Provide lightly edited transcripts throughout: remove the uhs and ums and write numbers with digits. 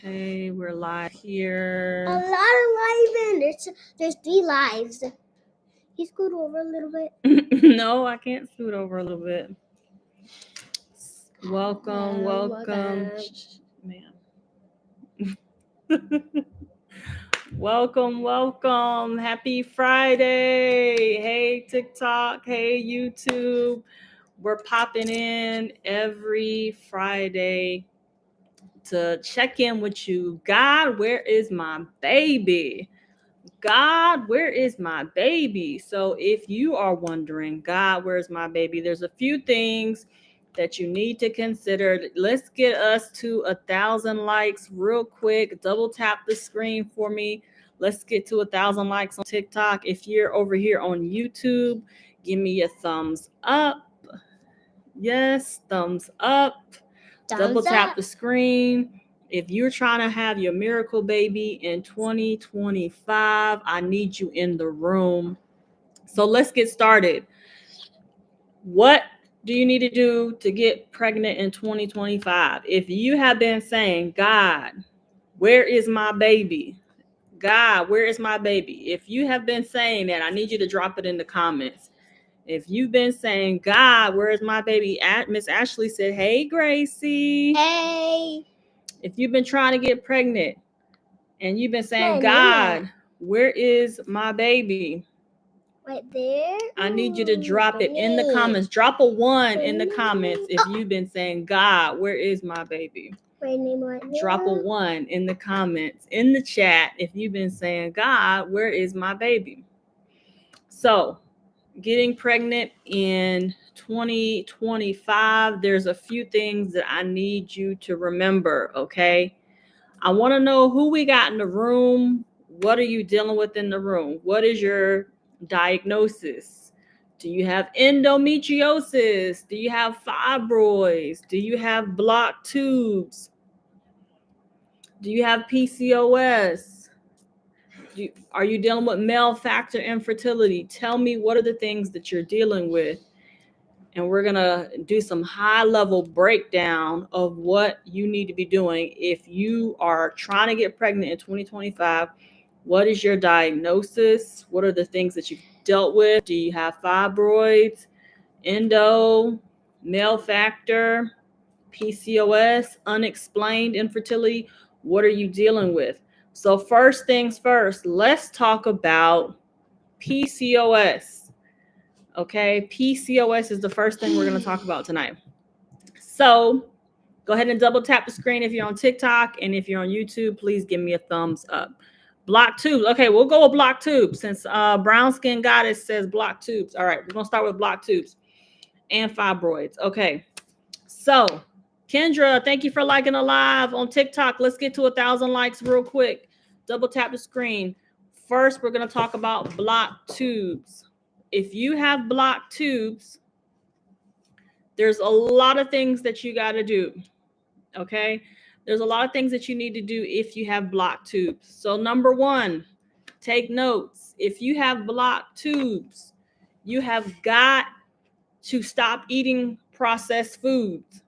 Okay, we're live here. A lot of live in. There's 3 lives. Can you scoot over a little bit? No, I can't scoot over a little bit. Welcome. Man. Welcome. Happy Friday. Hey, TikTok. Hey, YouTube. We're popping in every Friday to check in with you. God, where is my baby? God, where is my baby? So if you are wondering, God, where's my baby? There's a few things that you need to consider. Let's get us to 1,000 likes real quick. Double tap the screen for me. Let's get to 1,000 likes on TikTok. If you're over here on YouTube, give me a thumbs up. Yes, thumbs up. Double tap the screen. If you're trying to have your miracle baby in 2025, I need you in the room. So let's get started. What do you need to do to get pregnant in 2025? If you have been saying, God, where is my baby? God, where is my baby? If you have been saying that, I need you to drop it in the comments. If you've been saying, God, where is my baby? Miss Ashley said, hey, Gracie. Hey. If you've been trying to get pregnant and you've been saying, God, where is my baby? Right there. I need you to drop it in the comments. Drop a 1 in the comments if you've been saying, God, where is my baby? Drop a 1 in the comments, in the chat, if you've been saying, God, where is my baby? So, getting pregnant in 2025, there's a few things that I need you to remember, okay? I want to know who we got in the room. What are you dealing with in the room? What is your diagnosis? Do you have endometriosis? Do you have fibroids? Do you have blocked tubes? Do you have PCOS? Are you dealing with male factor infertility? Tell me, what are the things that you're dealing with? And we're going to do some high-level breakdown of what you need to be doing if you are trying to get pregnant in 2025. What is your diagnosis? What are the things that you've dealt with? Do you have fibroids, endo, male factor, PCOS, unexplained infertility? What are you dealing with? So first things first, let's talk about PCOS. Okay, PCOS is the first thing we're going to talk about tonight. So go ahead and double tap the screen if you're on TikTok, and if you're on YouTube, please give me a thumbs up. Blocked tubes. Okay, we'll go with blocked tubes since Brown Skin Goddess says blocked tubes. All right, we're going to start with blocked tubes and fibroids. Okay, so Kendra, thank you for liking the live on TikTok. Let's get to 1,000 likes real quick. Double tap the screen. First, we're going to talk about blocked tubes. If you have blocked tubes, there's a lot of things that you got to do. Okay, there's a lot of things that you need to do if you have blocked tubes. So number 1, take notes. If you have blocked tubes, you have got to stop eating processed foods.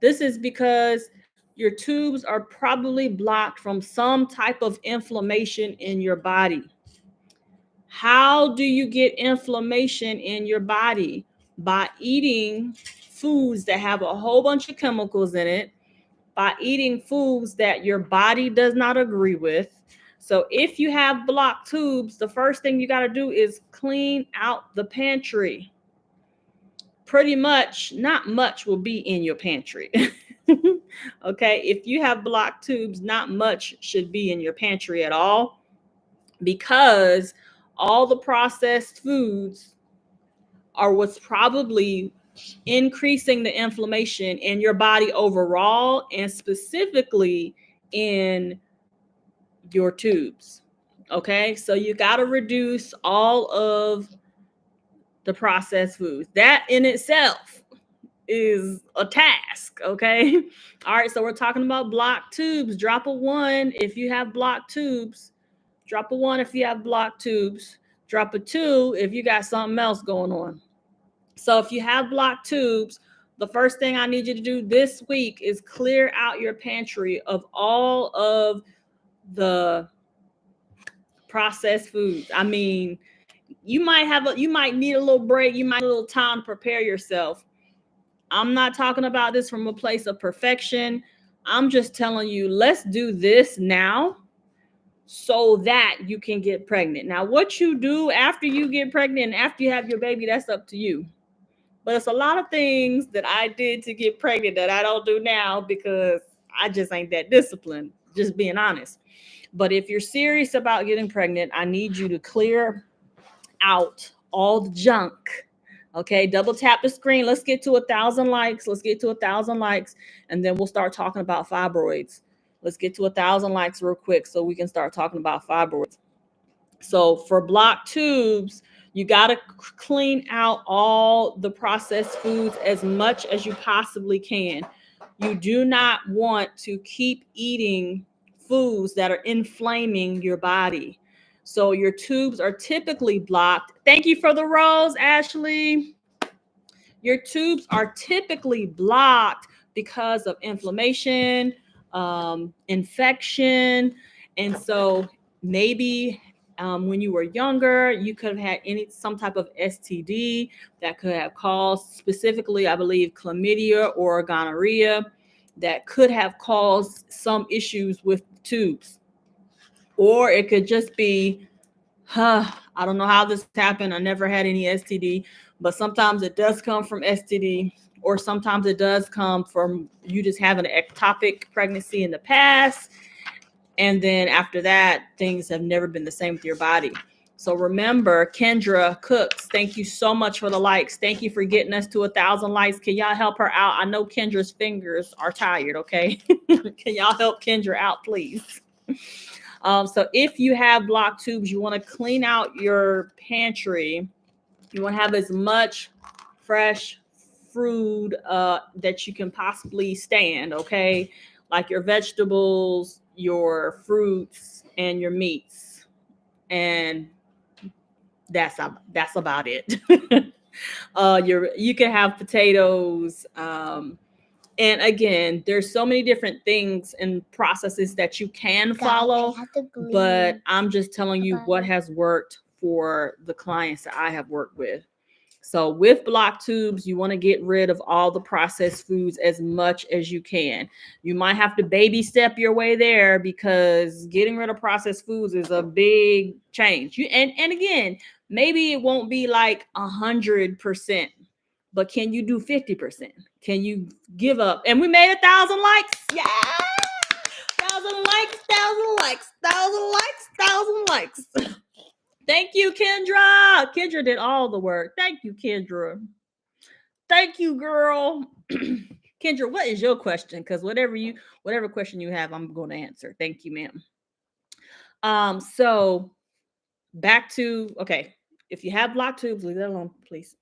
This is because your tubes are probably blocked from some type of inflammation in your body. How do you get inflammation in your body? By eating foods that have a whole bunch of chemicals in it, by eating foods that your body does not agree with. So if you have blocked tubes, the first thing you got to do is clean out the pantry. Pretty much, not much will be in your pantry. Okay, if you have blocked tubes, not much should be in your pantry at all, because all the processed foods are what's probably increasing the inflammation in your body overall, and specifically in your tubes. Okay, so you got to reduce all of the processed foods. That in itself is a task. Okay, all right, so we're talking about blocked tubes. Drop a 1 if you have blocked tubes. Drop a 1 if you have blocked tubes. Drop a 2 if you got something else going on. So if you have blocked tubes, the first thing I need you to do this week is clear out your pantry of all of the processed foods. I mean, you might need a little break. You might need a little time to prepare yourself. I'm not talking about this from a place of perfection. I'm just telling you, let's do this now so that you can get pregnant. Now, what you do after you get pregnant and after you have your baby, that's up to you. But it's a lot of things that I did to get pregnant that I don't do now because I just ain't that disciplined, just being honest. But if you're serious about getting pregnant, I need you to clear out all the junk. Okay, double tap the screen. Let's get to 1,000 likes. Let's get to 1,000 likes, and then we'll start talking about fibroids. Let's get to 1,000 likes real quick so we can start talking about fibroids. So for blocked tubes, you got to clean out all the processed foods as much as you possibly can. You do not want to keep eating foods that are inflaming your body. So your tubes are typically blocked. Thank you for the rose, Ashley. Your tubes are typically blocked because of inflammation, infection. And so maybe when you were younger, you could have had some type of STD that could have caused, specifically, I believe, chlamydia or gonorrhea, that could have caused some issues with tubes. Or it could just be, I don't know how this happened. I never had any STD, but sometimes it does come from STD, or sometimes it does come from you just having an ectopic pregnancy in the past. And then after that, things have never been the same with your body. So remember, Kendra Cooks, thank you so much for the likes. Thank you for getting us to 1,000 likes. Can y'all help her out? I know Kendra's fingers are tired, okay? Can y'all help Kendra out, please? So if you have blocked tubes, you want to clean out your pantry. You want to have as much fresh food that you can possibly stand, okay? Like your vegetables, your fruits, and your meats. And that's about it. You can have potatoes. And again, there's so many different things and processes that you can follow, but I'm just telling you what has worked for the clients that I have worked with. So with blocked tubes, you want to get rid of all the processed foods as much as you can. You might have to baby step your way there because getting rid of processed foods is a big change. And again, maybe it won't be like 100%, but can you do 50%? Can you give up? And we made 1,000 likes. Yeah. 1,000 likes, 1,000 likes, 1,000 likes, 1,000 likes. Thank you, Kendra. Kendra did all the work. Thank you, Kendra. Thank you, girl. Kendra, what is your question? Because whatever question you have, I'm going to answer. Thank you, ma'am. So back to, okay, if you have blocked tubes, leave that alone, please.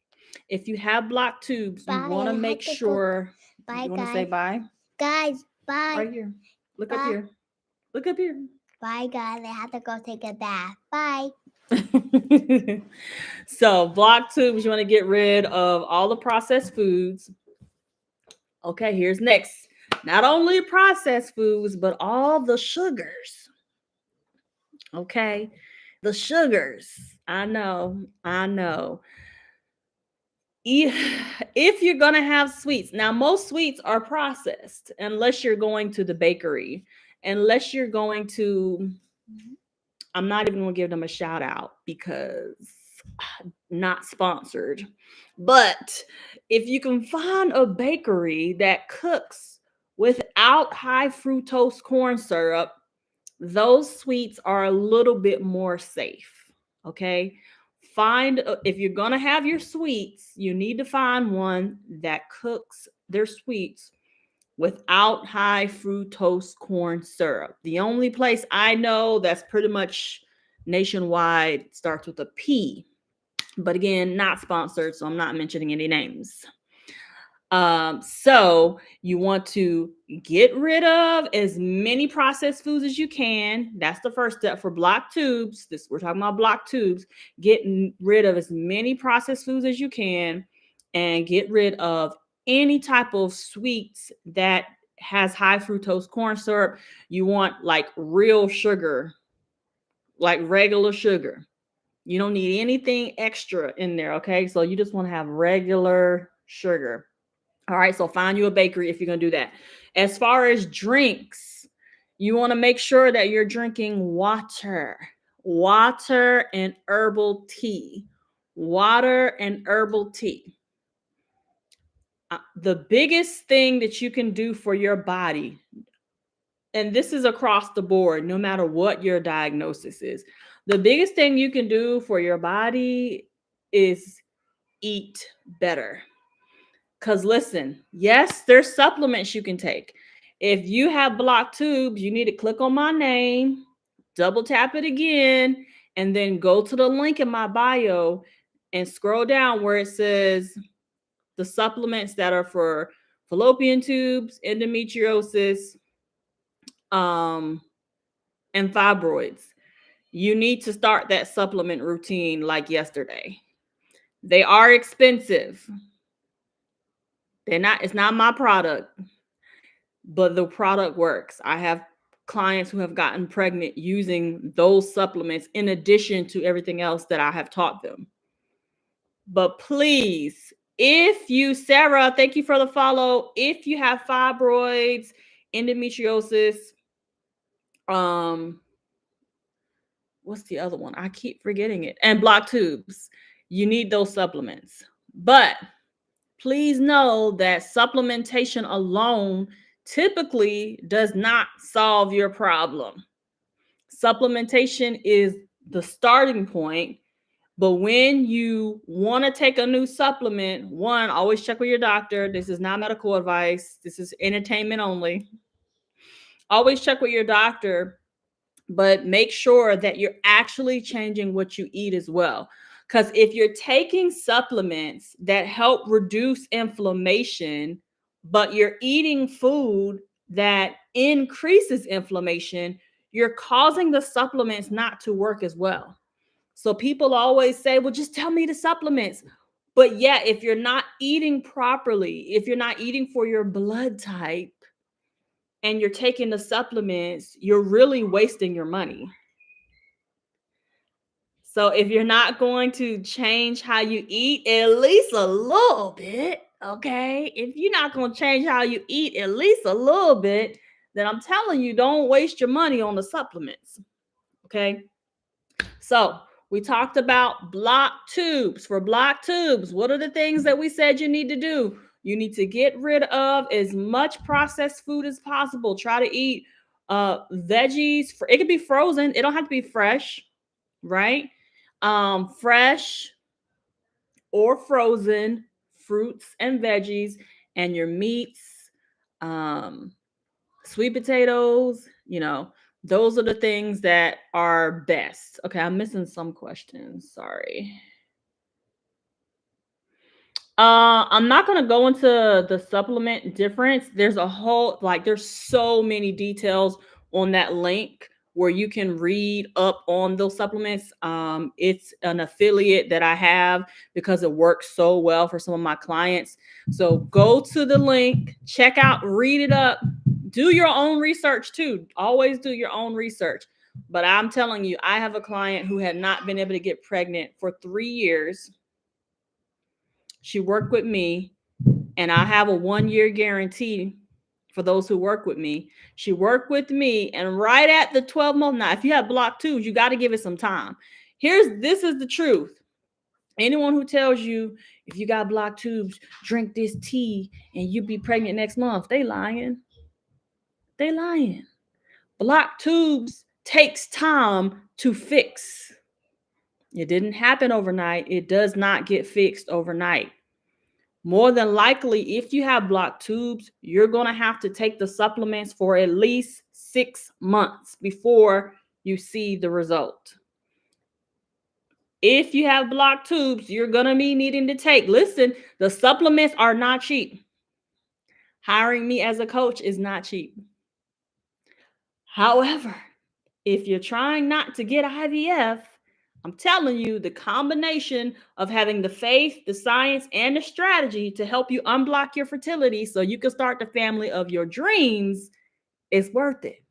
If you have blocked tubes, you want to make sure. Bye, you want to say bye? Guys, bye. Right here. Look up here. Look up here. Bye, guys. I have to go take a bath. Bye. So blocked tubes, you want to get rid of all the processed foods. Okay, here's next. Not only processed foods, but all the sugars. Okay, the sugars. I know. If you're going to have sweets, now most sweets are processed unless you're going to the bakery, unless you're going to, I'm not even going to give them a shout out because not sponsored. But if you can find a bakery that cooks without high fructose corn syrup, those sweets are a little bit more safe. Okay. If you're going to have your sweets, you need to find one that cooks their sweets without high fructose corn syrup. The only place I know that's pretty much nationwide starts with a P, but again, not sponsored, so I'm not mentioning any names. So you want to get rid of as many processed foods as you can. That's the first step for blocked tubes. We're talking about blocked tubes. Get rid of as many processed foods as you can and get rid of any type of sweets that has high fructose corn syrup. You want like real sugar, like regular sugar. You don't need anything extra in there, okay? So you just want to have regular sugar. All right, so find you a bakery if you're going to do that. As far as drinks, you want to make sure that you're drinking water and herbal tea. Water and herbal tea. The biggest thing that you can do for your body, and this is across the board, no matter what your diagnosis is, the biggest thing you can do for your body is eat better. Because listen, yes, there's supplements you can take. If you have blocked tubes, you need to click on my name, double tap it again, and then go to the link in my bio and scroll down where it says the supplements that are for fallopian tubes, endometriosis, and fibroids. You need to start that supplement routine like yesterday. They are expensive. It's not my product, but the product works. I have clients who have gotten pregnant using those supplements in addition to everything else that I have taught them. But please, Sarah, thank you for the follow. If you have fibroids, endometriosis, what's the other one? I keep forgetting it. And blocked tubes. You need those supplements. But please know that supplementation alone typically does not solve your problem. Supplementation is the starting point. But when you want to take a new supplement, one, always check with your doctor. This is not medical advice. This is entertainment only. Always check with your doctor, but make sure that you're actually changing what you eat as well. Because if you're taking supplements that help reduce inflammation, but you're eating food that increases inflammation, you're causing the supplements not to work as well. So people always say, well, just tell me the supplements. But yeah, if you're not eating properly, if you're not eating for your blood type and you're taking the supplements, you're really wasting your money. So if you're not going to change how you eat at least a little bit, okay? If you're not going to change how you eat at least a little bit, then I'm telling you, don't waste your money on the supplements, okay? So we talked about blocked tubes. For blocked tubes, what are the things that we said you need to do? You need to get rid of as much processed food as possible. Try to eat veggies. It could be frozen. It don't have to be fresh, right? Fresh or frozen fruits and veggies, and your meats, sweet potatoes, those are the things that are best. Okay, I'm missing some questions. Sorry. I'm not going to go into the supplement difference. There's so many details on that link where you can read up on those supplements. It's an affiliate that I have because it works so well for some of my clients. So go to the link, check out, read it up, do your own research too. Always do your own research. But I'm telling you, I have a client who had not been able to get pregnant for 3 years. She worked with me, and I have a 1-year guarantee for those who work with me. She worked with me, and right at the 12-month, now, if you have blocked tubes, you got to give it some time. This is the truth. Anyone who tells you if you got blocked tubes, drink this tea and you'll be pregnant next month, they lying. They lying. Blocked tubes takes time to fix. It didn't happen overnight. It does not get fixed overnight. More than likely, if you have blocked tubes, you're going to have to take the supplements for at least 6 months before you see the result. If you have blocked tubes, you're going to be needing to take. Listen, the supplements are not cheap. Hiring me as a coach is not cheap. However, if you're trying not to get IVF, I'm telling you, the combination of having the faith, the science, and the strategy to help you unblock your fertility so you can start the family of your dreams is worth it.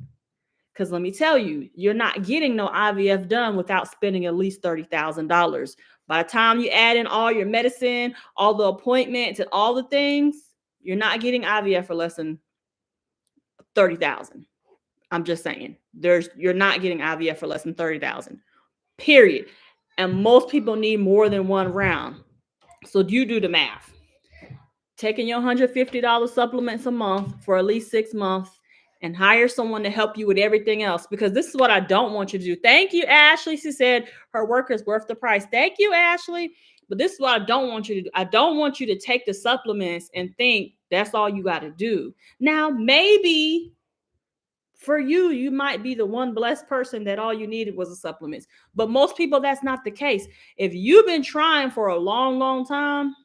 Because let me tell you, you're not getting no IVF done without spending at least $30,000. By the time you add in all your medicine, all the appointments, and all the things, you're not getting IVF for less than $30,000. I'm just saying, you're not getting IVF for less than $30,000. Period. And most people need more than one round. So you do the math. Taking your $150 supplements a month for at least 6 months and hire someone to help you with everything else, because this is what I don't want you to do. Thank you, Ashley. She said her work is worth the price. Thank you, Ashley. But this is what I don't want you to do. I don't want you to take the supplements and think that's all you got to do. Now, maybe for you, you might be the one blessed person that all you needed was the supplements. But most people, that's not the case. If you've been trying for a long, long time,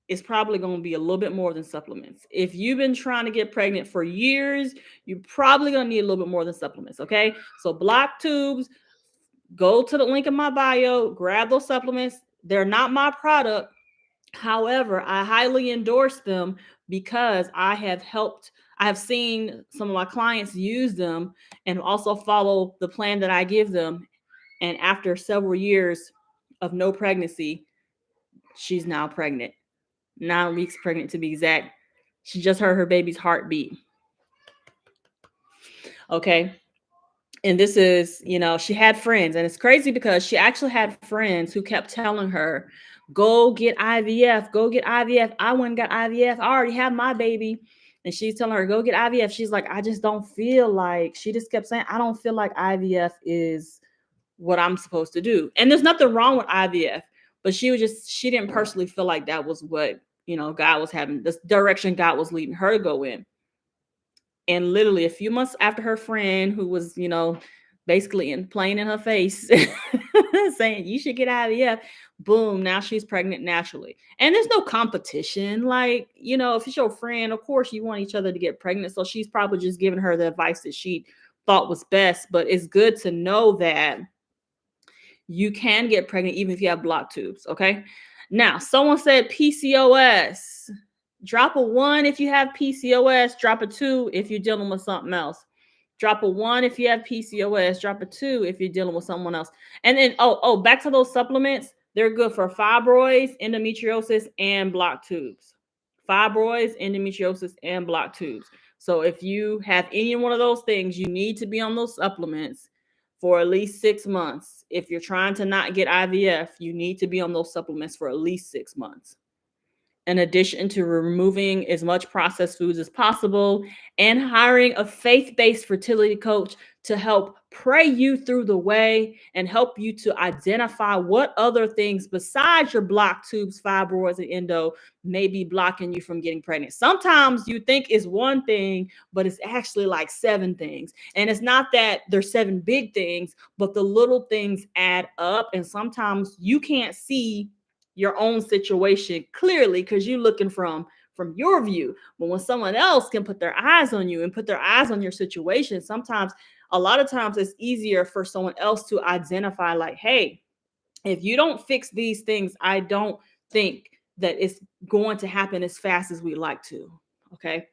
it's probably going to be a little bit more than supplements. If you've been trying to get pregnant for years, you're probably going to need a little bit more than supplements. Okay. So block tubes, go to the link in my bio, grab those supplements. They're not my product. However, I highly endorse them because I have seen some of my clients use them and also follow the plan that I give them. And after several years of no pregnancy, she's now pregnant. 9 weeks pregnant to be exact. She just heard her baby's heartbeat. Okay. And this is, she had friends, and it's crazy because she actually had friends who kept telling her, go get IVF, go get IVF. I went and got IVF. I already have my baby. And she's telling her, go get IVF. She's like, I just don't feel like, she just kept saying, I don't feel like IVF is what I'm supposed to do. And there's nothing wrong with IVF, but she didn't personally feel like that was what, God was having, this direction God was leading her to go in. And literally a few months after her friend, who was, basically playing in her face, saying you should get IVF, boom, now she's pregnant naturally. And there's no competition. Like, if it's your friend, of course you want each other to get pregnant. So she's probably just giving her the advice that she thought was best. But it's good to know that you can get pregnant even if you have blocked tubes. Okay. Now, someone said PCOS. Drop a 1 if you have PCOS. Drop a 2 if you're dealing with something else. Drop a 1 if you have PCOS. Drop a 2 if you're dealing with someone else. And then, back to those supplements. They're good for fibroids, endometriosis, and blocked tubes. Fibroids, endometriosis, and blocked tubes. So if you have any one of those things, you need to be on those supplements for at least 6 months. If you're trying to not get IVF, you need to be on those supplements for at least 6 months. In addition to removing as much processed foods as possible and hiring a faith-based fertility coach to help pray you through the way and help you to identify what other things besides your blocked tubes, fibroids, and endo may be blocking you from getting pregnant. Sometimes you think it's one thing, but it's actually like 7 things. And it's not that there's 7 big things, but the little things add up. And sometimes you can't see your own situation clearly because you're looking from your view. But when someone else can put their eyes on you and put their eyes on your situation, a lot of times it's easier for someone else to identify like, hey, if you don't fix these things, I don't think that it's going to happen as fast as we like to. Okay.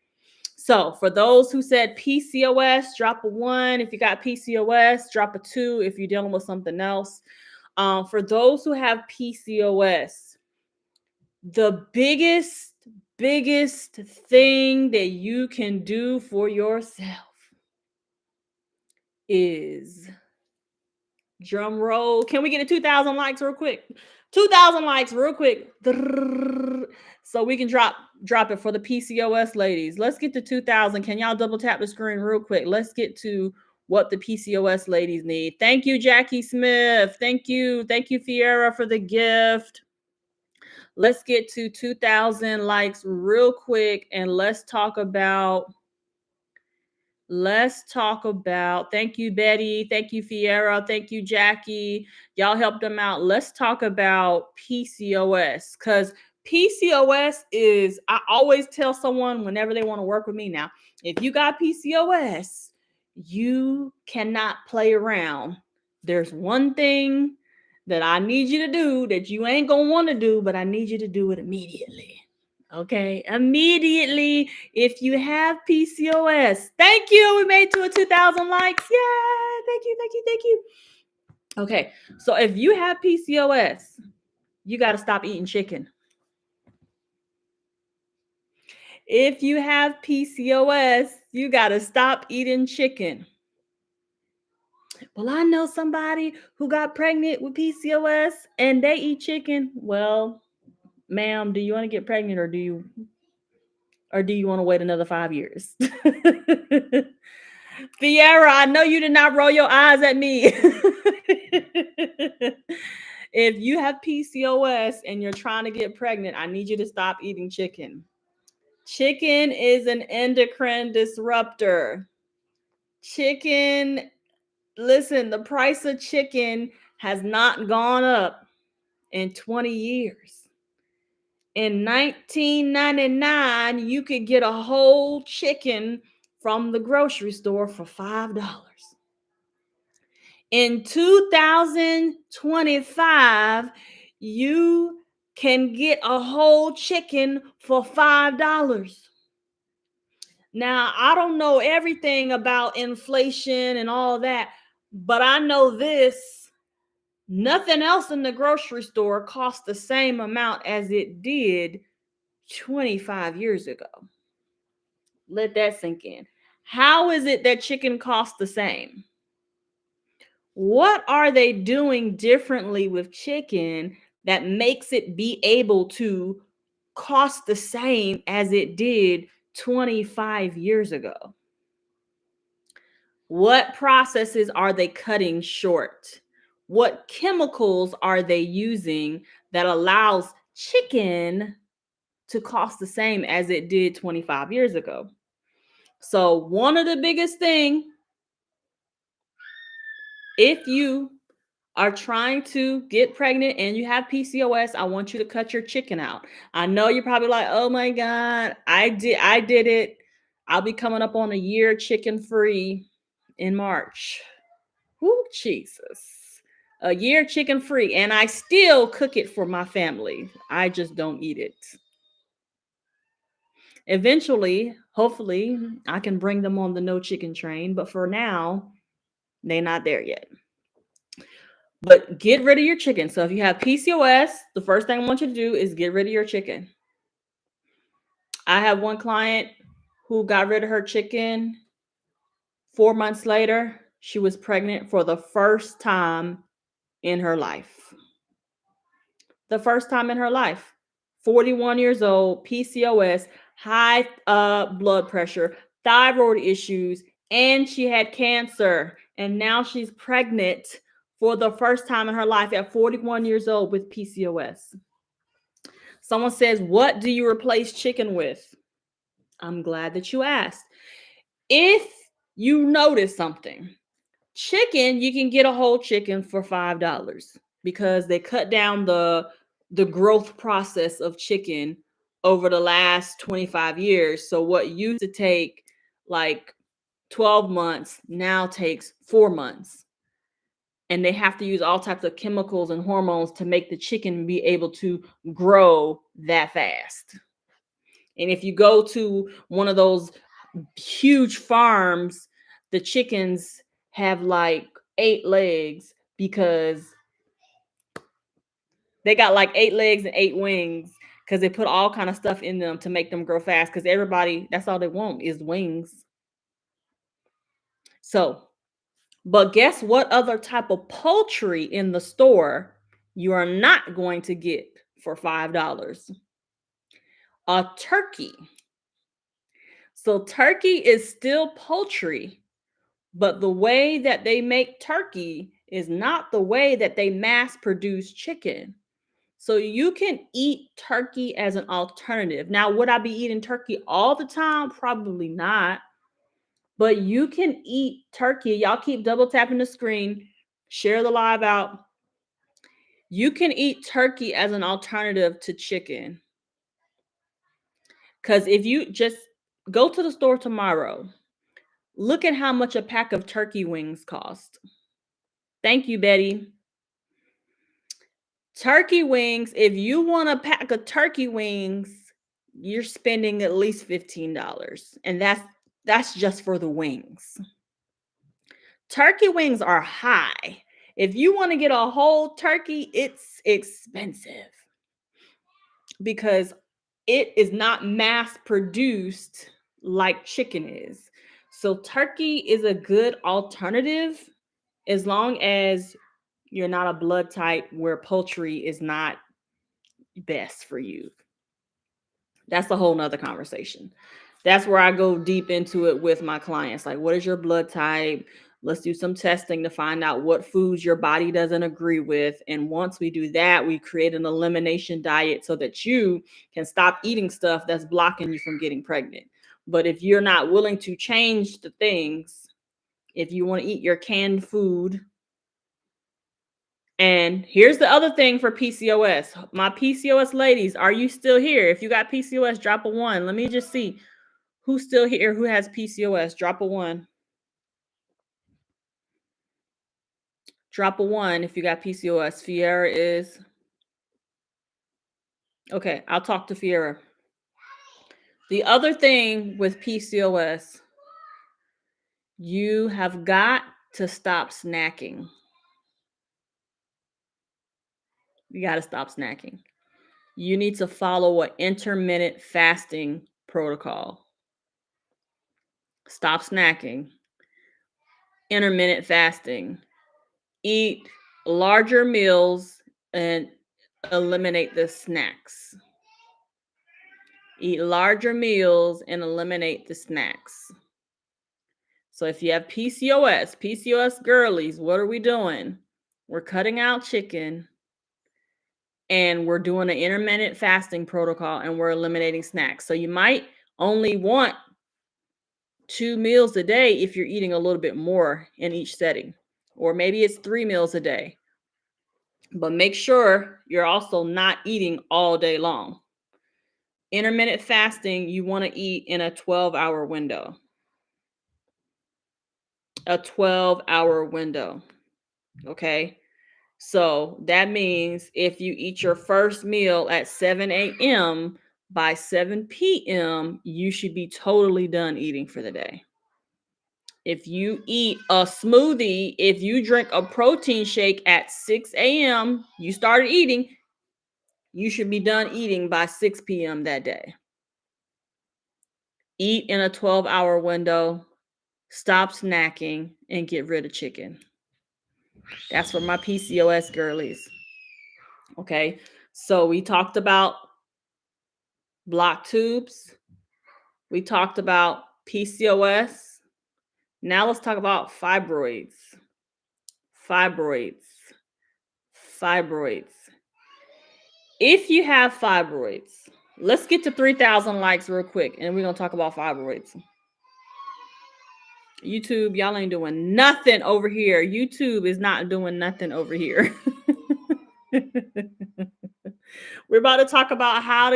So for those who said PCOS, drop a 1 if you got PCOS, drop a 2 if you're dealing with something else. For those who have PCOS, the biggest thing that you can do for yourself is, drum roll. Can we get a 2,000 likes real quick? 2,000 likes real quick. So we can drop it for the PCOS ladies. Let's get to 2,000. Can y'all double tap the screen real quick? Let's get to what the PCOS ladies need. Thank you, Jackie Smith. Thank you, Fiera, for the gift. Let's get to 2,000 likes real quick, and let's talk about, thank you, Betty. Thank you, Fiera. Thank you, Jackie. Y'all helped them out. Let's talk about PCOS, because PCOS is, I always tell someone whenever they want to work with me now, if you got PCOS, you cannot play around There's one thing that I need you to do that you ain't gonna want to do, but I need you to do it immediately. Okay, immediately. If you have PCOS, thank you. We made to a 2,000 likes. Yeah, thank you, thank you, thank you. Okay, so if you have PCOS, you got to stop eating chicken. If you have PCOS, you got to stop eating chicken. Well, I know somebody who got pregnant with PCOS and they eat chicken. Well, ma'am, do you want to get pregnant or do you want to wait another 5 years? Fiera, I know you did not roll your eyes at me. If you have PCOS and you're trying to get pregnant, I need you to stop eating chicken. Chicken is an endocrine disruptor. Chicken, listen, the price of chicken has not gone up in 20 years. In 1999, you could get a whole chicken from the grocery store for $5. In 2025, you can get a whole chicken for $5. Now, I don't know everything about inflation and all that, but I know this. Nothing else in the grocery store costs the same amount as it did 25 years ago. Let that sink in. How is it that chicken costs the same? What are they doing differently with chicken that makes it be able to cost the same as it did 25 years ago? What processes are they cutting short? What chemicals are they using that allows chicken to cost the same as it did 25 years ago? So one of the biggest things, if you are trying to get pregnant and you have PCOS, I want you to cut your chicken out. I know you're probably like, oh my God, I did it. I'll be coming up on a year chicken free in March. Woo, Jesus. A year chicken free. And I still cook it for my family. I just don't eat it. Eventually, hopefully, I can bring them on the no chicken train. But for now, they're not there yet. But get rid of your chicken. So if you have PCOS, the first thing I want you to do is get rid of your chicken. I have one client who got rid of her chicken. 4 months later, she was pregnant for the first time in her life. The first time in her life. 41 years old, PCOS, high blood pressure, thyroid issues, and she had cancer. And now she's pregnant for the first time in her life at 41 years old with PCOS. Someone says, what do you replace chicken with? I'm glad that you asked. If you notice something, chicken, you can get a whole chicken for $5 because they cut down the growth process of chicken over the last 25 years. So what used to take like 12 months now takes 4 months. And they have to use all types of chemicals and hormones to make the chicken be able to grow that fast. And if you go to one of those huge farms, the chickens have like 8 legs because they got like 8 legs and 8 wings because they put all kind of stuff in them to make them grow fast because everybody, that's all they want is wings. So, but guess what other type of poultry in the store you are not going to get for $5? A turkey. So turkey is still poultry, but the way that they make turkey is not the way that they mass produce chicken. So you can eat turkey as an alternative. Now, would I be eating turkey all the time? Probably not. But you can eat turkey. Y'all keep double tapping the screen. Share the live out. You can eat turkey as an alternative to chicken. Because if you just go to the store tomorrow, look at how much a pack of turkey wings cost. Thank you, Betty. Turkey wings. If you want a pack of turkey wings, you're spending at least $15. And that's just for the wings. Turkey wings are high. If you want to get a whole turkey, it's expensive because it is not mass produced like chicken is. So turkey is a good alternative as long as you're not a blood type where poultry is not best for you. That's a whole nother conversation. That's where I go deep into it with my clients. Like, what is your blood type? Let's do some testing to find out what foods your body doesn't agree with. And once we do that, we create an elimination diet so that you can stop eating stuff that's blocking you from getting pregnant. But if you're not willing to change the things, if you want to eat your canned food, and here's the other thing for PCOS. My PCOS ladies, are you still here? If you got PCOS, drop a 1. Let me just see who's still here who has PCOS. Drop a 1. Drop a 1 if you got PCOS. Fiera is. Okay, I'll talk to Fiera. The other thing with PCOS, you have got to stop snacking. You got to stop snacking. You need to follow an intermittent fasting protocol. Stop snacking. Intermittent fasting. Eat larger meals and eliminate the snacks. Eat larger meals and eliminate the snacks. So if you have PCOS girlies, what are we doing? We're cutting out chicken and we're doing an intermittent fasting protocol and we're eliminating snacks. So you might only want 2 meals a day if you're eating a little bit more in each setting, or maybe it's 3 meals a day. But make sure you're also not eating all day long. Intermittent fasting, you want to eat in a 12-hour window. A 12-hour window. Okay. So that means if you eat your first meal at 7 a.m., by 7 p.m., you should be totally done eating for the day. If you eat a smoothie, if you drink a protein shake at 6 a.m., you started eating, you should be done eating by 6 p.m. that day. Eat in a 12-hour window, stop snacking, and get rid of chicken. That's for my PCOS girlies. Okay, so we talked about block tubes. We talked about PCOS. Now let's talk about fibroids. Fibroids. If you have fibroids, let's get to 3,000 likes real quick, and we're going to talk about fibroids. YouTube, y'all ain't doing nothing over here. YouTube is not doing nothing over here. We're about to talk about how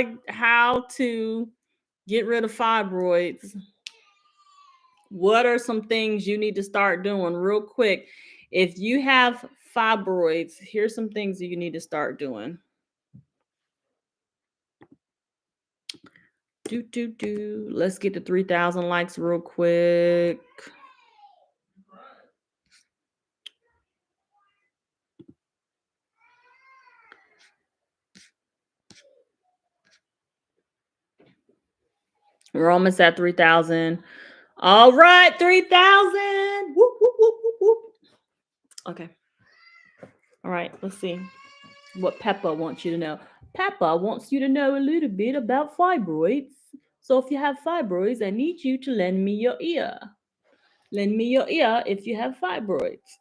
to get rid of fibroids. What are some things you need to start doing real quick? If you have fibroids, here's some things that you need to start doing. Let's get to 3,000 likes real quick. We're almost at 3,000. All right, 3,000. Whoop, whoop, whoop, whoop, whoop. Okay. All right, let's see what Peppa wants you to know. Peppa wants you to know a little bit about fibroids. So if you have fibroids, I need you to lend me your ear. Lend me your ear if you have fibroids.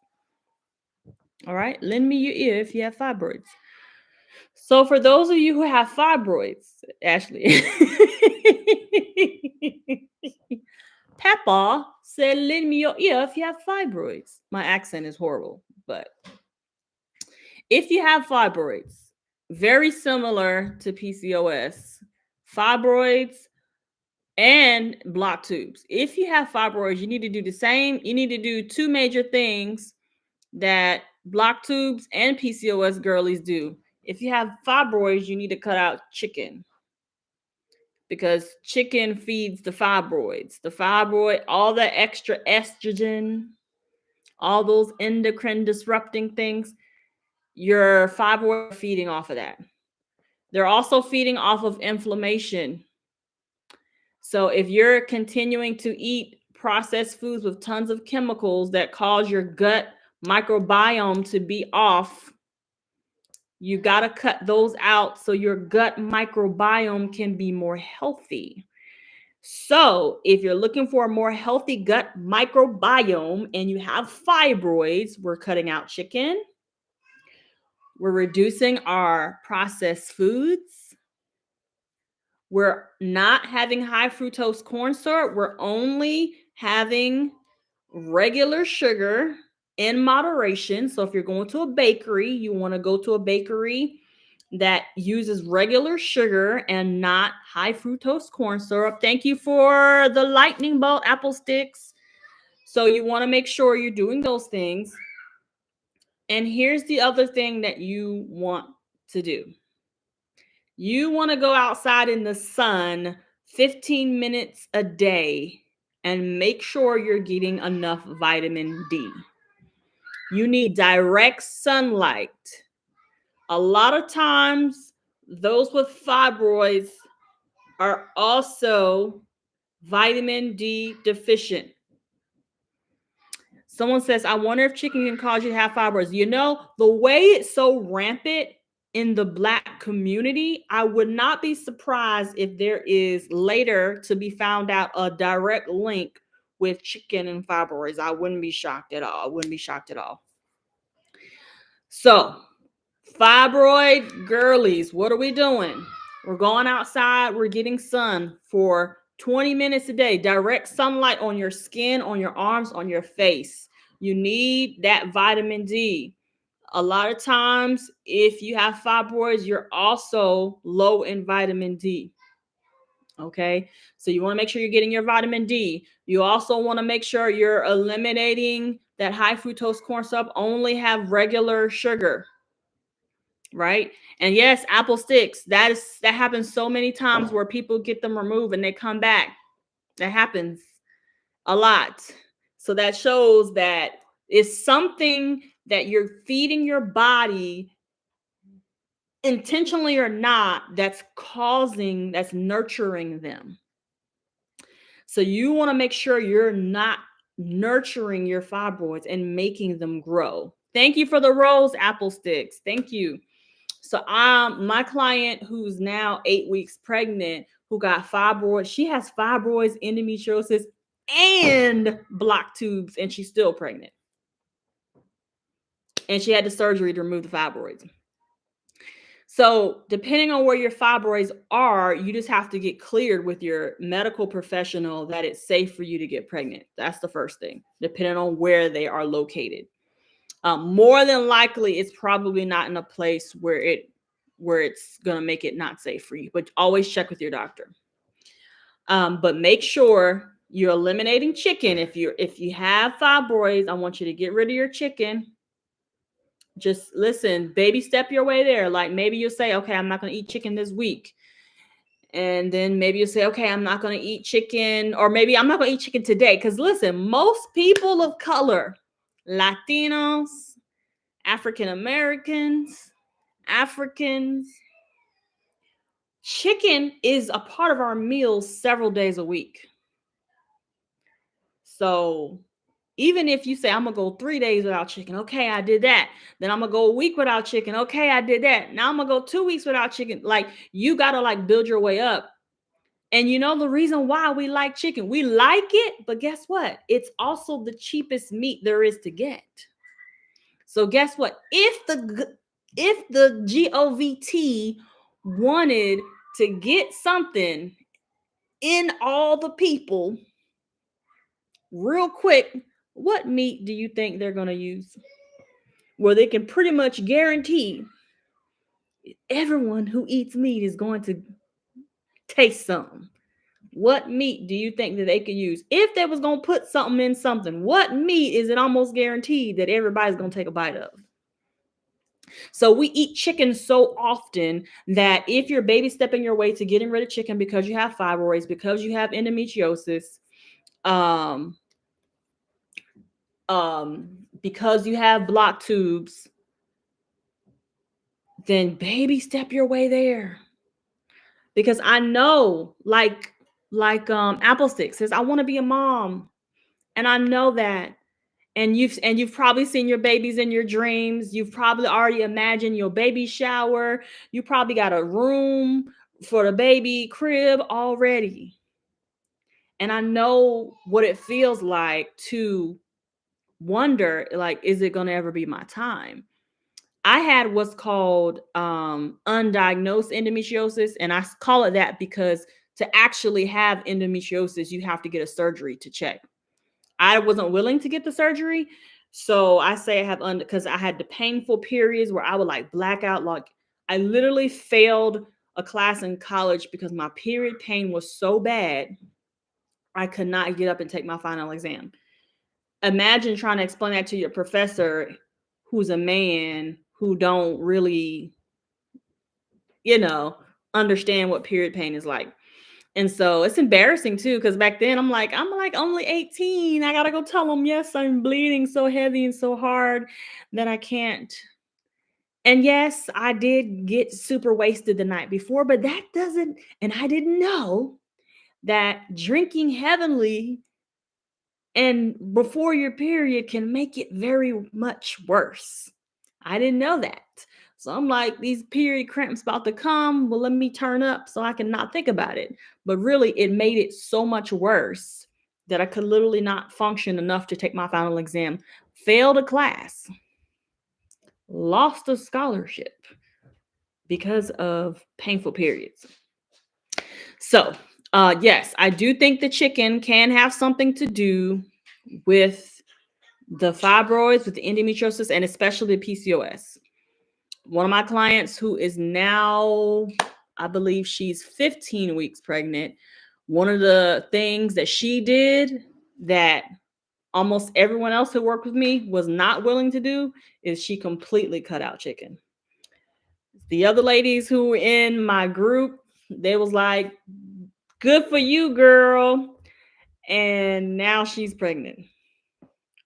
All right, lend me your ear if you have fibroids. So for those of you who have fibroids, Ashley, Peppa said, lend me your ear if you have fibroids. My accent is horrible, but if you have fibroids, very similar to PCOS, fibroids and block tubes. If you have fibroids, you need to do the same. You need to do 2 major things that block tubes and PCOS girlies do. If you have fibroids, you need to cut out chicken, because chicken feeds the fibroids. The fibroid, all the extra estrogen, all those endocrine disrupting things, your fibroid are feeding off of that. They're also feeding off of inflammation. So if you're continuing to eat processed foods with tons of chemicals that cause your gut microbiome to be off, you got to cut those out so your gut microbiome can be more healthy. So if you're looking for a more healthy gut microbiome and you have fibroids, we're cutting out chicken. We're reducing our processed foods. We're not having high fructose corn syrup. We're only having regular sugar in moderation. So if you're going to a bakery, you want to go to a bakery that uses regular sugar and not high fructose corn syrup. Thank you for the lightning bolt apple sticks. So you want to make sure you're doing those things. And here's the other thing that you want to do. You want to go outside in the sun 15 minutes a day and make sure you're getting enough vitamin D. You need direct sunlight. A lot of times, those with fibroids are also vitamin D deficient. Someone says, I wonder if chicken can cause you to have fibroids. You know, the way it's so rampant in the Black community, I would not be surprised if there is later to be found out a direct link with chicken and fibroids. I wouldn't be shocked at all. So, fibroid girlies, what are we doing? We're going outside. We're getting sun for 20 minutes a day. Direct sunlight on your skin, on your arms, on your face. You need that vitamin D. A lot of times, if you have fibroids, you're also low in vitamin D. Okay, so you want to make sure you're getting your vitamin D. You also want to make sure you're eliminating that high fructose corn syrup. Only have regular sugar, right? And yes, apple sticks. That happens so many times where people get them removed and they come back. That happens a lot. So that shows that it's something that you're feeding your body intentionally or not, that's nurturing them. So you want to make sure you're not nurturing your fibroids and making them grow. Thank you for the rose apple sticks. Thank you. So my client who's now 8 weeks pregnant, who got fibroids, she has fibroids, endometriosis, and block tubes, and she's still pregnant. And she had the surgery to remove the fibroids. So depending on where your fibroids are, you just have to get cleared with your medical professional that it's safe for you to get pregnant. That's the first thing, depending on where they are located. More than likely, it's probably not in a place where it's going to make it not safe for you, but always check with your doctor. But make sure you're eliminating chicken. If you have fibroids, I want you to get rid of your chicken. Just listen, baby step your way there. Like maybe you'll say, okay, I'm not going to eat chicken this week. And then maybe you'll say, okay, I'm not going to eat chicken, or maybe I'm not going to eat chicken today. Because listen, most people of color, Latinos, African Americans, Africans, chicken is a part of our meals several days a week. So even if you say, I'm going to go 3 days without chicken. Okay, I did that. Then I'm going to go a week without chicken. Okay, I did that. Now I'm going to go 2 weeks without chicken. Like you got to build your way up. And you know the reason why we like chicken, we like it, but guess what? It's also the cheapest meat there is to get. So guess what? If the GOVT wanted to get something in all the people real quick, what meat do you think they're going to use? Well, they can pretty much guarantee everyone who eats meat is going to taste something. What meat do you think that they could use? If they was going to put something in something, what meat is it almost guaranteed that everybody's going to take a bite of? So we eat chicken so often that if your baby's stepping your way to getting rid of chicken because you have fibroids, because you have endometriosis, because you have blocked tubes, then baby step your way there. Because I know, like Applestick says, I want to be a mom. And I know that. And you've probably seen your babies in your dreams. You've probably already imagined your baby shower. You probably got a room for the baby crib already. And I know what it feels like to wonder, like, is it going to ever be my time? I had what's called undiagnosed endometriosis, and I call it that because to actually have endometriosis, you have to get a surgery to check. I wasn't willing to get the surgery, so I say I have because I had the painful periods where I would like black out. Like I literally failed a class in college because my period pain was so bad, I could not get up and take my final exam. Imagine trying to explain that to your professor who's a man who don't really, understand what period pain is like. And so it's embarrassing too, because back then I'm like only 18. I gotta go tell them, yes, I'm bleeding so heavy and so hard that I can't. And yes, I did get super wasted the night before, but that doesn't, and I didn't know that drinking heavily and before your period can make it very much worse. I didn't know that. So I'm like, these period cramps about to come. Well, let me turn up so I can not think about it. But really, it made it so much worse that I could literally not function enough to take my final exam. Failed a class. Lost a scholarship because of painful periods. So, yes, I do think the chicken can have something to do with the fibroids, with the endometriosis, and especially the PCOS. One of my clients who is now, I believe she's 15 weeks pregnant. One of the things that she did that almost everyone else who worked with me was not willing to do is she completely cut out chicken. The other ladies who were in my group, they was like, good for you, girl. And now she's pregnant.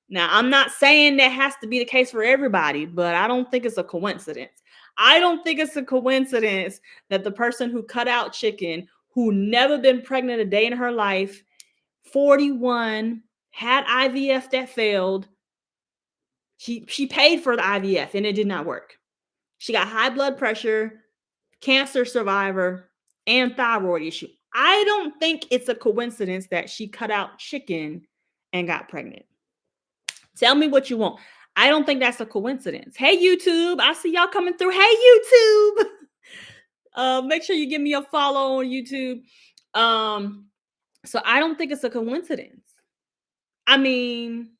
Now, I'm not saying that has to be the case for everybody, but I don't think it's a coincidence. I don't think it's a coincidence that the person who cut out chicken, who never been pregnant a day in her life, 41, had IVF that failed. She paid for the IVF and it did not work. She got high blood pressure, cancer survivor, and thyroid issue. I don't think it's a coincidence that she cut out chicken and got pregnant. Tell me what you want. I don't think that's a coincidence. Hey, YouTube. I see y'all coming through. Hey, YouTube. Make sure you give me a follow on YouTube. So I don't think it's a coincidence. I mean,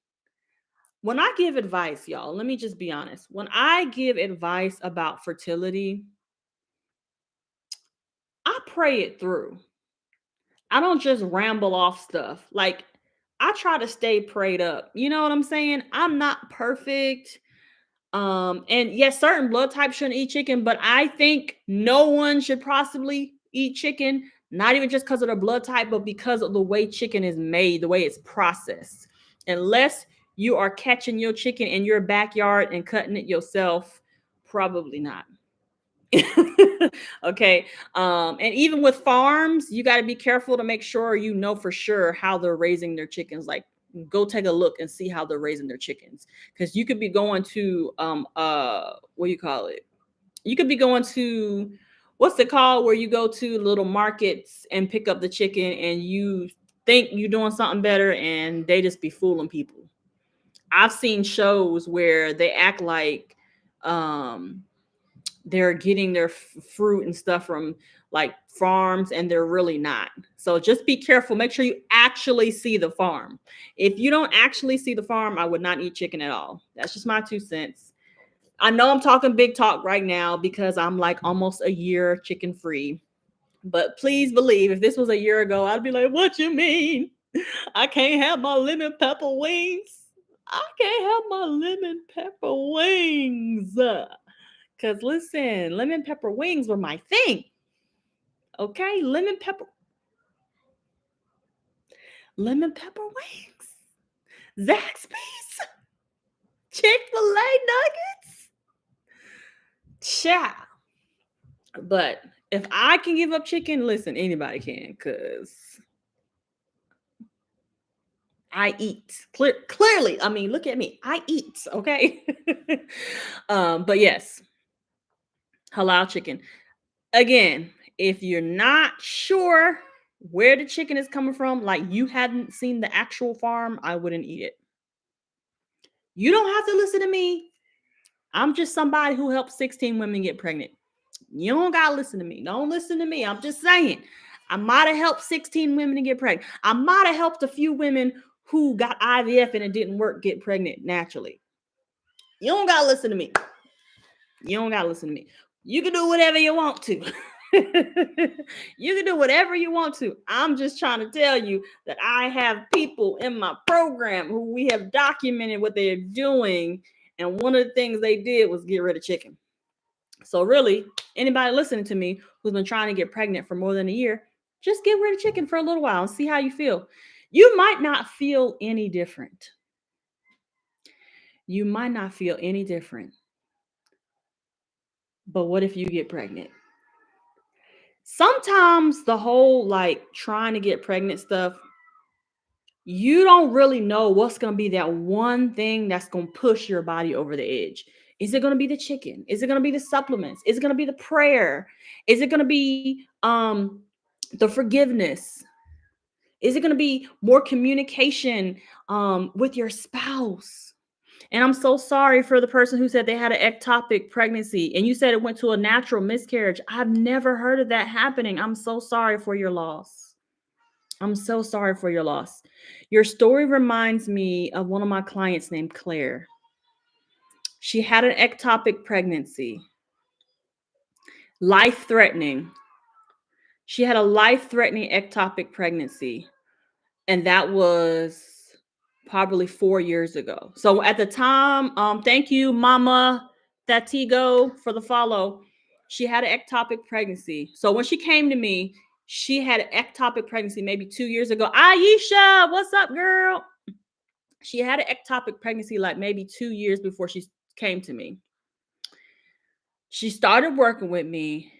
when I give advice, y'all, let me just be honest. When I give advice about fertility, I pray it through. I don't just ramble off stuff. Like, I try to stay prayed up. You know what I'm saying? I'm not perfect. And yes, certain blood types shouldn't eat chicken, but I think no one should possibly eat chicken, not even just because of the blood type, but because of the way chicken is made, the way it's processed. Unless you are catching your chicken in your backyard and cutting it yourself, probably not. Okay. And even with farms, you got to be careful to make sure you know for sure how they're raising their chickens. Like, go take a look and see how they're raising their chickens, because you could be going to what do you call it? You could be going to, what's it called, where you go to little markets and pick up the chicken and you think you're doing something better and they just be fooling people. I've seen shows where they act like they're getting their fruit and stuff from like farms and they're really not. So just be careful. Make sure you actually see the farm. If you don't actually see the farm, I would not eat chicken at all. That's just my 2 cents. I know I'm talking big talk right now because I'm like almost a year chicken free. But please believe, if this was a year ago, I'd be like, what you mean? I can't have my lemon pepper wings. I can't have my lemon pepper wings. Because listen, lemon pepper wings were my thing. Okay, lemon pepper wings, Zaxby's, Chick-fil-A nuggets. Ciao. But if I can give up chicken, listen, anybody can, because I eat. Clearly, I mean, look at me. I eat, okay? But yes, halal chicken. Again, if you're not sure where the chicken is coming from, like you hadn't seen the actual farm, I wouldn't eat it. You don't have to listen to me. I'm just somebody who helped 16 women get pregnant. You don't got to listen to me. Don't listen to me. I'm just saying. I might have helped 16 women to get pregnant. I might have helped a few women who got IVF and it didn't work get pregnant naturally. You don't got to listen to me. You don't got to listen to me. You can do whatever you want to. You can do whatever you want to. I'm just trying to tell you that I have people in my program who we have documented what they're doing. And one of the things they did was get rid of chicken. So really, anybody listening to me who's been trying to get pregnant for more than a year, just get rid of chicken for a little while and see how you feel. You might not feel any different. You might not feel any different. But what if you get pregnant? Sometimes the whole like trying to get pregnant stuff, you don't really know what's going to be that one thing that's going to push your body over the edge. Is it going to be the chicken? Is it going to be the supplements? Is it going to be the prayer? Is it going to be the forgiveness? Is it going to be more communication with your spouse? And I'm so sorry for the person who said they had an ectopic pregnancy and you said it went to a natural miscarriage. I've never heard of that happening. I'm so sorry for your loss. I'm so sorry for your loss. Your story reminds me of one of my clients named Claire. She had an ectopic pregnancy, life-threatening. She had a life-threatening ectopic pregnancy, and that was probably 4 years ago. So at the time, thank you, Mama Thatigo, for the follow. She had an ectopic pregnancy. So when she came to me, she had an ectopic pregnancy maybe 2 years ago. Aisha, what's up, girl? She had an ectopic pregnancy like maybe 2 years before she came to me. She started working with me,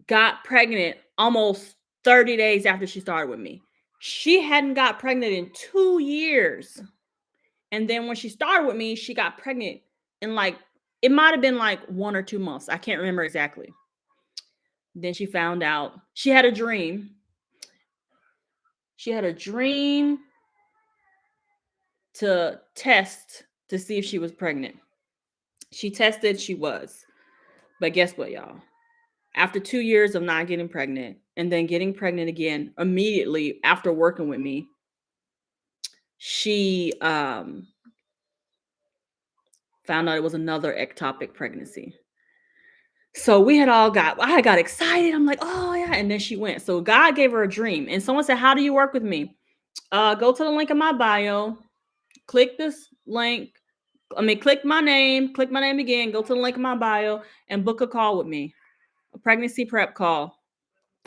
got pregnant almost 30 days after she started with me. She hadn't got pregnant in 2 years. And then when she started with me, she got pregnant in like, it might have been like 1 or 2 months. I can't remember exactly. Then she found out she had a dream. She had a dream to test to see if she was pregnant. She tested, she was. But guess what, y'all? After 2 years of not getting pregnant and then getting pregnant again immediately after working with me, she found out it was another ectopic pregnancy. So I got excited. I'm like, oh yeah. And then she went. So God gave her a dream. And someone said, how do you work with me? Go to the link in my bio, click this link. Click my name again, go to the link in my bio and book a call with me, a pregnancy prep call,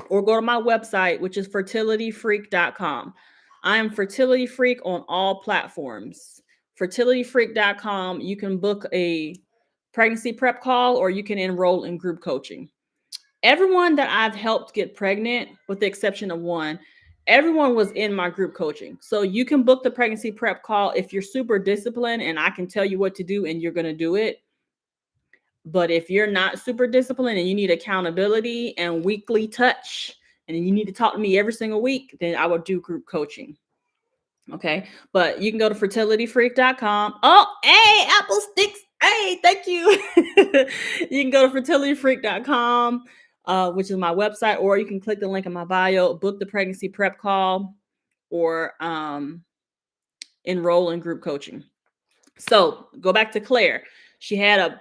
or go to my website, which is fertilityfreak.com. I am Fertility Freak on all platforms. Fertilityfreak.com. You can book a pregnancy prep call or you can enroll in group coaching. Everyone that I've helped get pregnant, with the exception of one, everyone was in my group coaching. So you can book the pregnancy prep call if you're super disciplined and I can tell you what to do and you're going to do it. But if you're not super disciplined and you need accountability and weekly touch and you need to talk to me every single week, then I will do group coaching. Okay. But you can go to fertilityfreak.com. Oh, hey, apple sticks. Hey, thank you. You can go to fertilityfreak.com, which is my website, or you can click the link in my bio, book the pregnancy prep call, or enroll in group coaching. So go back to Claire. She had an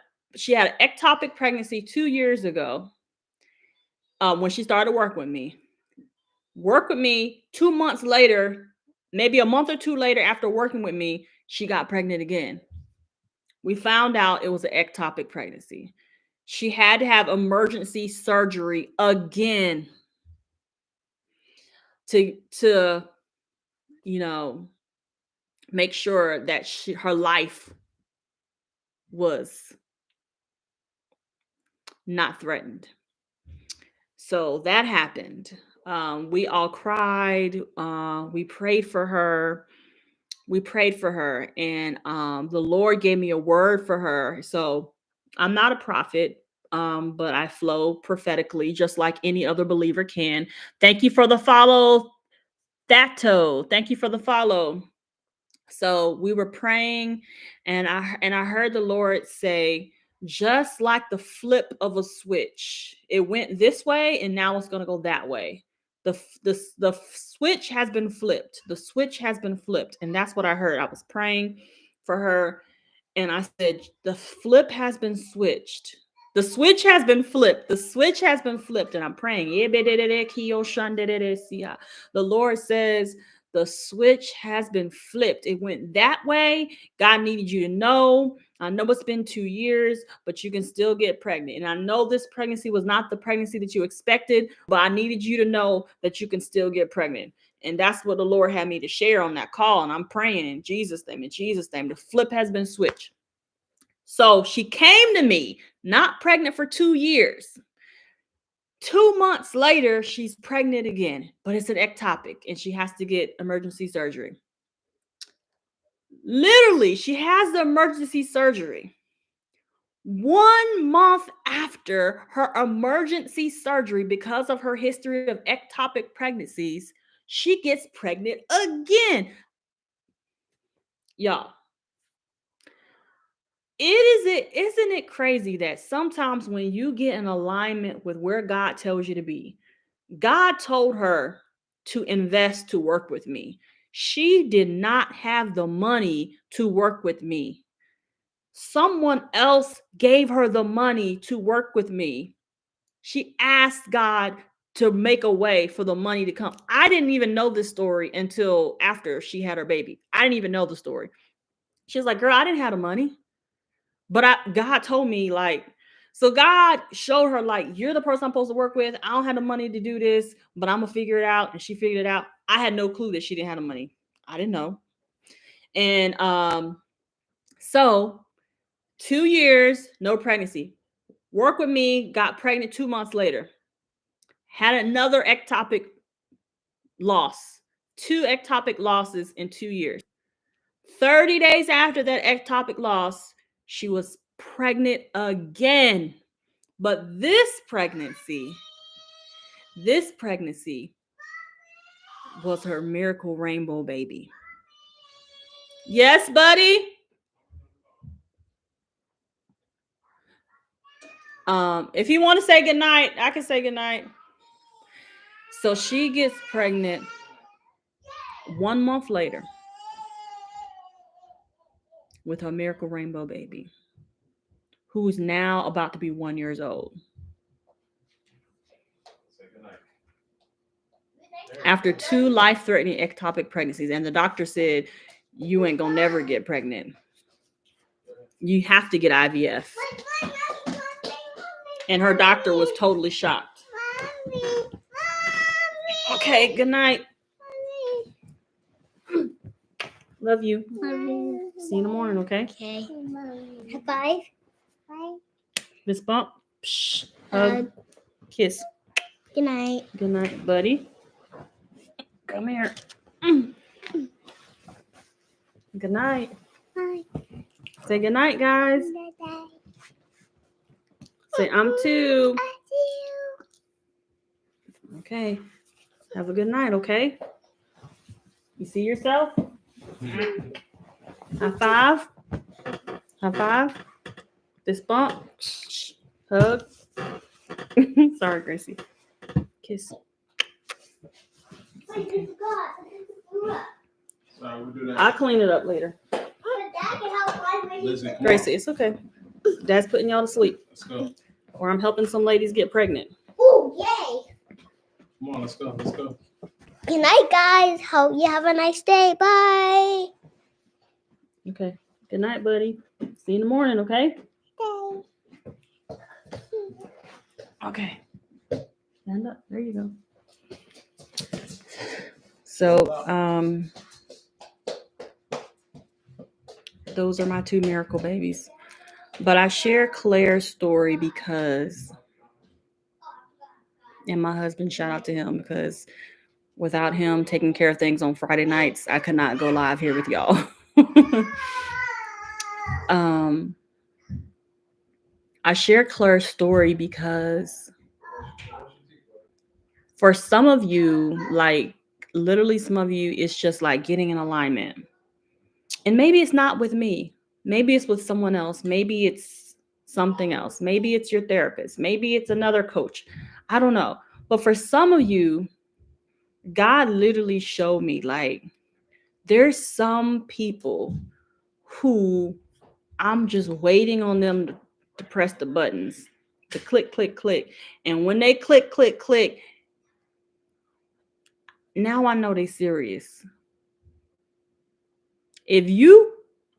ectopic pregnancy 2 years ago when she started working with me. Work with me 2 months later, maybe a month or two later after working with me, she got pregnant again. We found out it was an ectopic pregnancy. She had to have emergency surgery again to make sure that her life was not threatened. So that happened. We all cried. We prayed for her. And the Lord gave me a word for her. So I'm not a prophet, but I flow prophetically just like any other believer can. Thank you for the follow, Thato. Thank you for the follow. So we were praying, and I heard the Lord say, just like the flip of a switch, it went this way and now it's going to go that way. The switch has been flipped. The switch has been flipped. And that's what I heard. I was praying for her, and I said, the flip has been switched. The switch has been flipped. The switch has been flipped. And I'm praying. The Lord says, the switch has been flipped. It went that way. God needed you to know. I know it's been 2 years, but you can still get pregnant. And I know this pregnancy was not the pregnancy that you expected, but I needed you to know that you can still get pregnant. And that's what the Lord had me to share on that call. And I'm praying in Jesus' name, the flip has been switched. So she came to me, not pregnant for 2 years. 2 months later, she's pregnant again, but it's an ectopic and she has to get emergency surgery. Literally, she has the emergency surgery. 1 month after her emergency surgery, because of her history of ectopic pregnancies, she gets pregnant again. Y'all, isn't it crazy that sometimes when you get in alignment with where God tells you to be, God told her to invest to work with me. She did not have the money to work with me. Someone else gave her the money to work with me. She asked God to make a way for the money to come. I didn't even know this story until after she had her baby. I didn't even know the story. She was like, girl, I didn't have the money. But God told me, like, so God showed her, like, you're the person I'm supposed to work with. I don't have the money to do this, but I'm going to figure it out. And she figured it out. I had no clue that she didn't have the money. I didn't know. And so 2 years, no pregnancy. Work with me, got pregnant 2 months later. Had another ectopic loss. 2 ectopic losses in 2 years. 30 days after that ectopic loss, she was pregnant again. But this pregnancy was her miracle rainbow baby. Yes, buddy. If you want to say goodnight, I can say goodnight. So she gets pregnant 1 month later with her miracle rainbow baby, who's now about to be 1 year old. After 2 life-threatening ectopic pregnancies, and the doctor said, you ain't gonna never get pregnant. You have to get IVF. And her doctor was totally shocked. Okay, good night. Love you. See you in the morning, okay? Okay. Bye. Bye. Miss Bump. Psh, hug. Kiss. Good night. Good night, buddy. Come here. Good night. Bye. Say good night, guys. Good night. Say I'm too. I do. Okay. Have a good night, okay? You see yourself? High five. High five. This bump. Hug. Sorry, Gracie. Kiss. Okay. We'll do that. I'll clean it up later. Gracie, it's okay. Dad's putting y'all to sleep. Let's go. Or I'm helping some ladies get pregnant. Oh, yay. Come on, let's go. Let's go. Good night, guys. Hope you have a nice day. Bye. Okay. Good night, buddy. See you in the morning, okay? Okay. Okay. Stand up. There you go. So, those are my two miracle babies. But I share Claire's story because, and my husband, shout out to him, because without him taking care of things on Friday nights, I could not go live here with y'all. I share Claire's story because for some of you, like literally some of you, it's just like getting in alignment. And maybe it's not with me. Maybe it's with someone else. Maybe it's something else. Maybe it's your therapist. Maybe it's another coach. I don't know. But for some of you, God literally showed me like there's some people who I'm just waiting on them to press the buttons, to click, click, click. And when they click, click, click, now I know they're serious. If you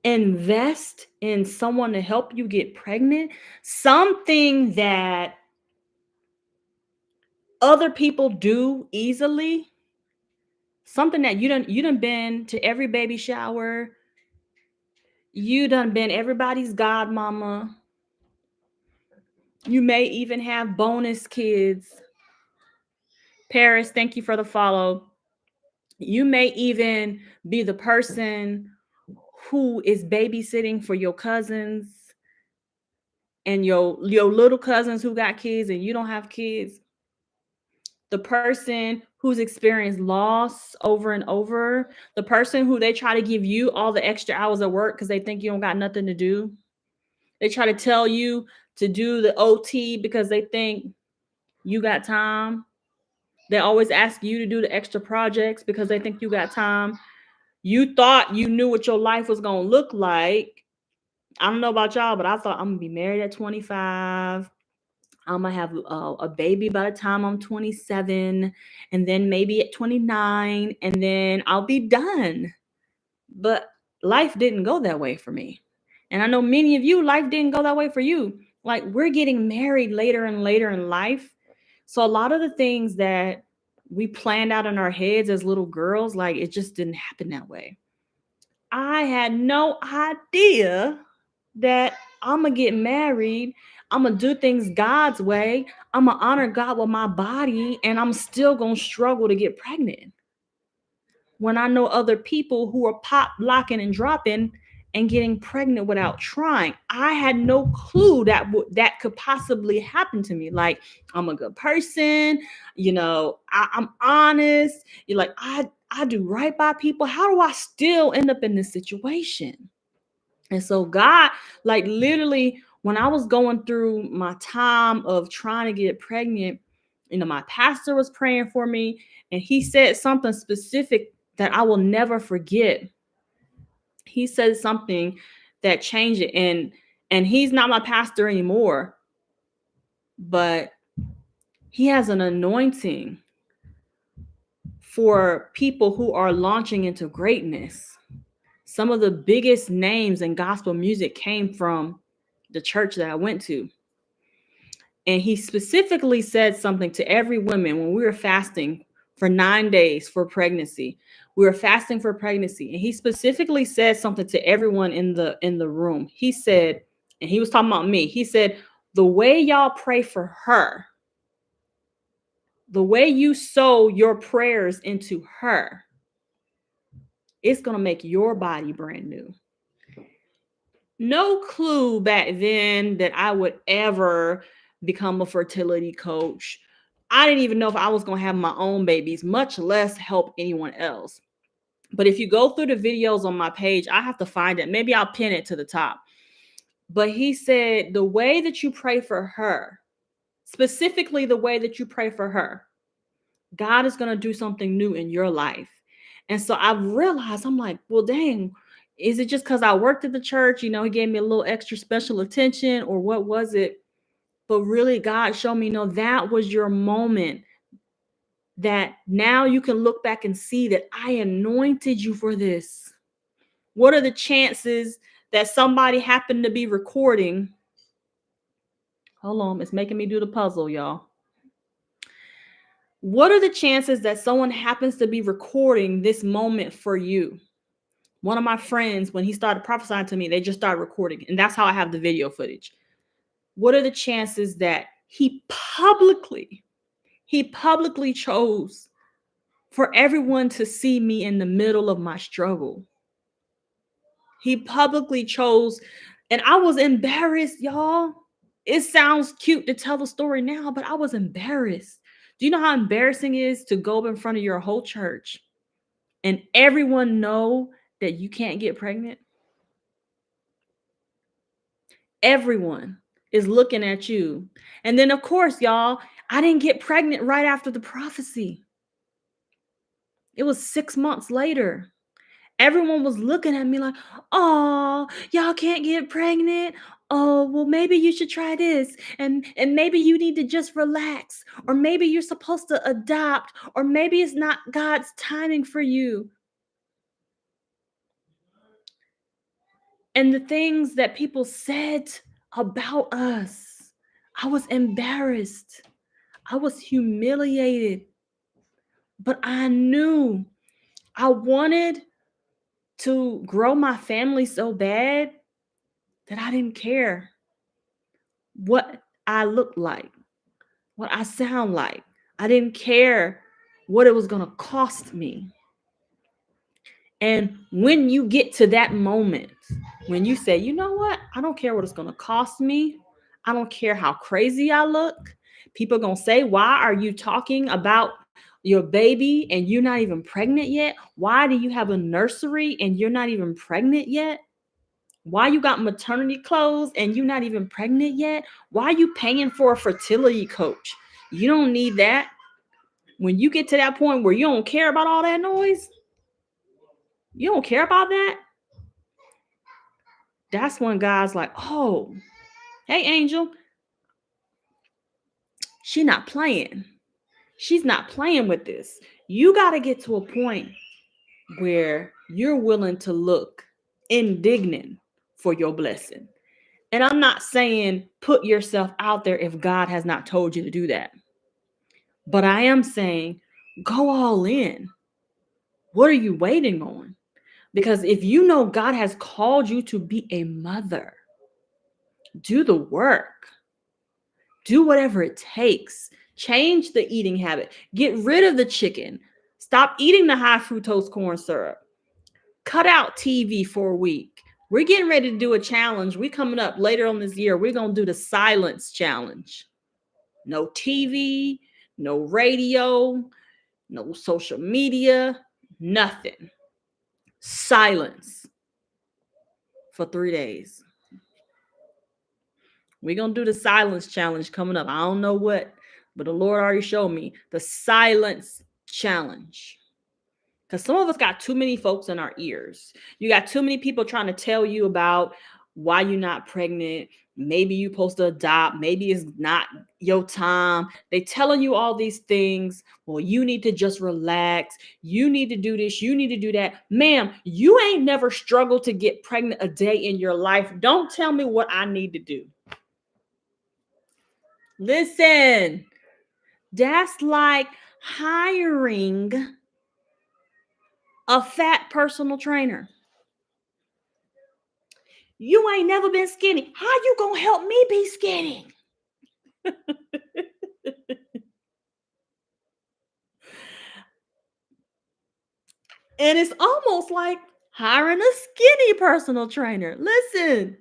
invest in someone to help you get pregnant, something that other people do easily, something that you done been to every baby shower, you done been everybody's godmama, you may even have bonus kids. Paris, thank you for the follow. You may even be the person who is babysitting for your cousins and your little cousins who got kids and you don't have kids. The person who's experienced loss over and over. The person who they try to give you all the extra hours of work because they think you don't got nothing to do. They try to tell you to do the OT because they think you got time. They always ask you to do the extra projects because they think you got time. You thought you knew what your life was going to look like. I don't know about y'all, but I thought I'm going to be married at 25. I'm going to have a baby by the time I'm 27, and then maybe at 29, and then I'll be done. But life didn't go that way for me. And I know many of you, life didn't go that way for you. Like, we're getting married later and later in life. So a lot of the things that we planned out in our heads as little girls, like, it just didn't happen that way. I had no idea that I'm going to get married. I'm going to do things God's way. I'm going to honor God with my body, and I'm still going to struggle to get pregnant. When I know other people who are pop, locking, and dropping and getting pregnant without trying. I had no clue that that could possibly happen to me. Like, I'm a good person, you know, I'm honest. You're like, I do right by people. How do I still end up in this situation? And so God, like literally, when I was going through my time of trying to get pregnant, you know, my pastor was praying for me, and he said something specific that I will never forget. He said something that changed it. And he's not my pastor anymore, but he has an anointing for people who are launching into greatness. Some of the biggest names in gospel music came from the church that I went to. And he specifically said something to every woman when we were fasting for 9 days for pregnancy. We were fasting for pregnancy. And he specifically said something to everyone in the room. He said, and he was talking about me. He said, the way y'all pray for her, the way you sow your prayers into her, it's going to make your body brand new. No clue back then that I would ever become a fertility coach. I didn't even know if I was going to have my own babies, much less help anyone else. But if you go through the videos on my page, I have to find it. Maybe I'll pin it to the top. But he said, the way that you pray for her, specifically the way that you pray for her, God is going to do something new in your life. And so I've realized, I'm like, well, dang, is it just because I worked at the church? You know, he gave me a little extra special attention, or what was it? But really, God showed me, no, that was your moment. That now you can look back and see that I anointed you for this. What are the chances that somebody happened to be recording? Hold on. It's making me do the puzzle, y'all. What are the chances that someone happens to be recording this moment for you? One of my friends, when he started prophesying to me, they just started recording. And that's how I have the video footage. What are the chances that he publicly chose for everyone to see me in the middle of my struggle? He publicly chose, and I was embarrassed, y'all. It sounds cute to tell the story now, but I was embarrassed. Do you know how embarrassing it is to go up in front of your whole church and everyone know that you can't get pregnant? Everyone is looking at you. And then, of course, y'all, I didn't get pregnant right after the prophecy. It was 6 months later. Everyone was looking at me like, oh, y'all can't get pregnant. Oh, well, maybe you should try this. And maybe you need to just relax. Or maybe you're supposed to adopt. Or maybe it's not God's timing for you. And the things that people said about us, I was embarrassed. I was humiliated. But I knew I wanted to grow my family so bad that I didn't care what I looked like, what I sound like. I didn't care what it was going to cost me. And when you get to that moment, when you say, you know what? I don't care what it's going to cost me. I don't care how crazy I look. People are going to say, why are you talking about your baby and you're not even pregnant yet? Why do you have a nursery and you're not even pregnant yet? Why you got maternity clothes and you're not even pregnant yet? Why are you paying for a fertility coach? You don't need that. When you get to that point where you don't care about all that noise, you don't care about that. That's when God's like, oh, hey, Angel, she's not playing. She's not playing with this. You got to get to a point where you're willing to look indignant for your blessing. And I'm not saying put yourself out there if God has not told you to do that. But I am saying go all in. What are you waiting on? Because if you know God has called you to be a mother, do the work. Do whatever it takes. Change the eating habit. Get rid of the chicken. Stop eating the high fructose corn syrup. Cut out TV for a week. We're getting ready to do a challenge. We're coming up later on this year. We're going to do the silence challenge. No TV, no radio, no social media, nothing. Silence for 3 days. We're going to do the silence challenge coming up. I don't know what, but the Lord already showed me the silence challenge. Because some of us got too many folks in our ears. You got too many people trying to tell you about why you're not pregnant. Maybe you're supposed to adopt. Maybe it's not your time. They telling you all these things. Well, you need to just relax. You need to do this. You need to do that. Ma'am, you ain't never struggled to get pregnant a day in your life. Don't tell me what I need to do. Listen, that's like hiring a fat personal trainer. You ain't never been skinny. How you gonna help me be skinny? And it's almost like hiring a skinny personal trainer. Listen,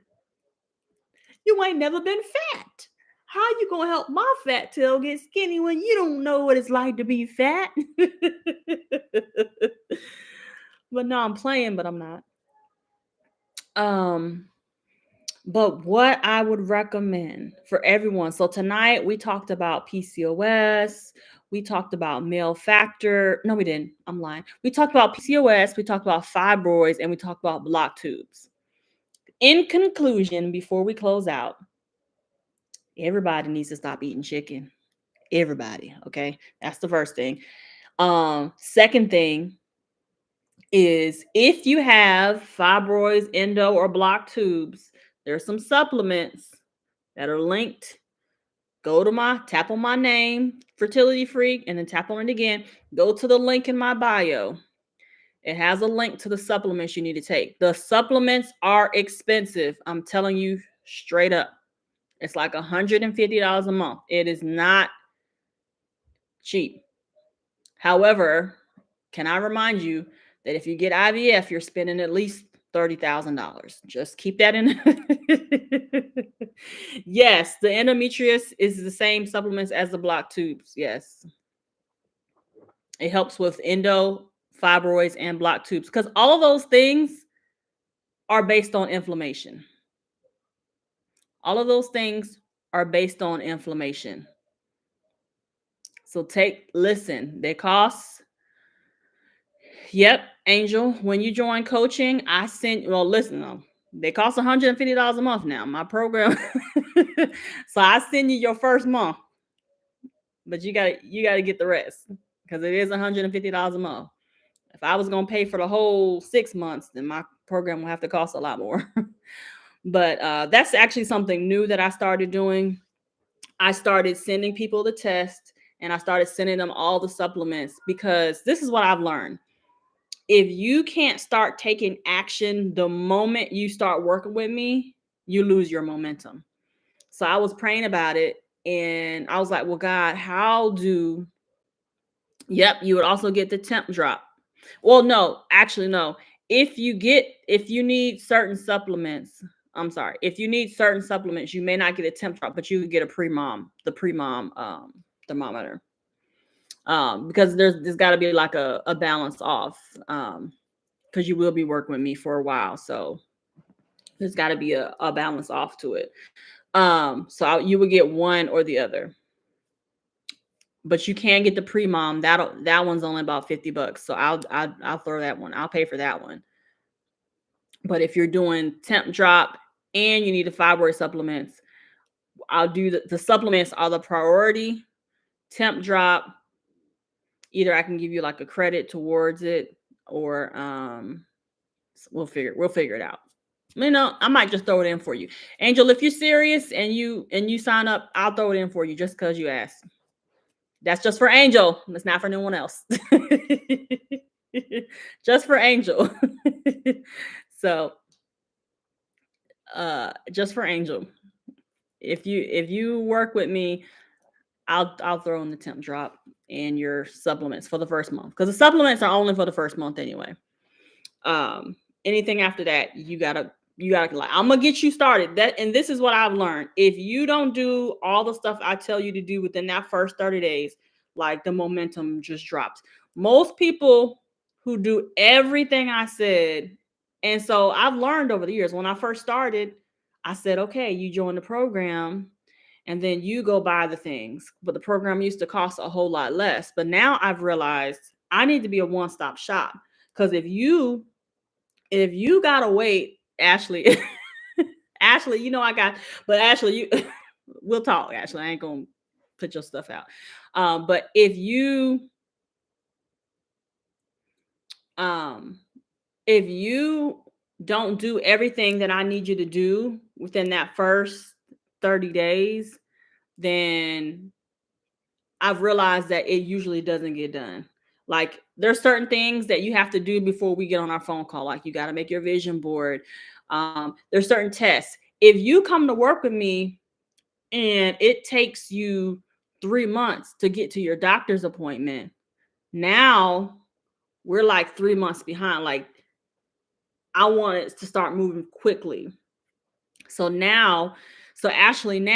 you ain't never been fat. How you gonna help my fat tail get skinny when you don't know what it's like to be fat? But no, I'm playing, but I'm not. But what I would recommend for everyone. So tonight we talked about PCOS. We talked about male factor. No, we didn't. I'm lying. We talked about PCOS. We talked about fibroids, and we talked about blocked tubes. In conclusion, before we close out, everybody needs to stop eating chicken. Everybody. Okay. That's the first thing. Second thing is if you have fibroids, endo, or blocked tubes, there's some supplements that are linked tap on my name, Fertility Freak, and then tap on it again. Go to the link in my bio. It has a link to the supplements you need to take. The supplements are expensive. I'm telling you straight up. It's like $150 a month. It is not cheap. However, can I remind you that if you get IVF, you're spending at least $30,000. Just keep that in. Yes, the endometrius is the same supplements as the block tubes. Yes. It helps with endo, fibroids, and block tubes because all of those things are based on inflammation. All of those things are based on inflammation. So listen, they cost. Yep, Angel, when you join coaching, they cost $150 a month now, my program. So I send you your first month, but you gotta get the rest because it is $150 a month. If I was gonna pay for the whole 6 months, then my program will have to cost a lot more. But that's actually something new that I started doing. I started sending people the test and I started sending them all the supplements because this is what I've learned. If you can't start taking action the moment you start working with me, you lose your momentum. So I was praying about it and I was like, well, God, you would also get the temp drop. Well, no. If you need certain supplements, you may not get a temp drop, but you could get the pre-mom thermometer. Because there's got to be like a balance off. Because you will be working with me for a while, so there's got to be a balance off to it. So you would get one or the other, but you can get the pre-mom. That one's only about $50, so I'll throw that one. I'll pay for that one. But if you're doing temp drop and you need the fibroid supplements, I'll do the supplements are the priority. Temp drop, either I can give you like a credit towards it, or we'll figure it out. I might just throw it in for you. Angel, if you're serious and you sign up, I'll throw it in for you just because you asked. That's just for Angel. It's not for no one else. Just for Angel. So just for Angel. If you work with me, I'll throw in the temp drop and your supplements for the first month, because the supplements are only for the first month anyway. Anything after that, you gotta like, I'm gonna get you started. And this is what I've learned. If you don't do all the stuff I tell you to do within that first 30 days, like, the momentum just drops. Most people who do everything I said, and so I've learned over the years, when I first started, I said, okay, you join the program and then you go buy the things. But the program used to cost a whole lot less. But now I've realized I need to be a one-stop shop. Because if you gotta wait, Ashley, Ashley, Ashley, we'll talk. Ashley, I ain't gonna put your stuff out. But if you don't do everything that I need you to do within that first 30 days, then I've realized that it usually doesn't get done. Like, there's certain things that you have to do before we get on our phone call. Like, you got to make your vision board. There's certain tests. If you come to work with me and it takes you 3 months to get to your doctor's appointment, now we're like 3 months behind. Like, I want it to start moving quickly. So Ashley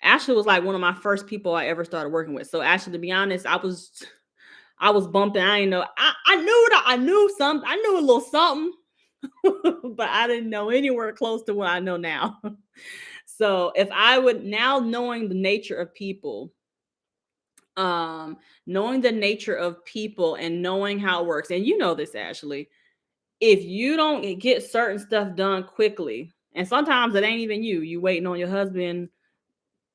Ashley was like one of my first people I ever started working with. So Ashley, to be honest, I was bumping. I didn't know. I knew a little something, but I didn't know anywhere close to what I know now. So if I would now, knowing the nature of people, and knowing how it works, and you know this, Ashley, if you don't get certain stuff done quickly, and sometimes it ain't even you waiting on your husband.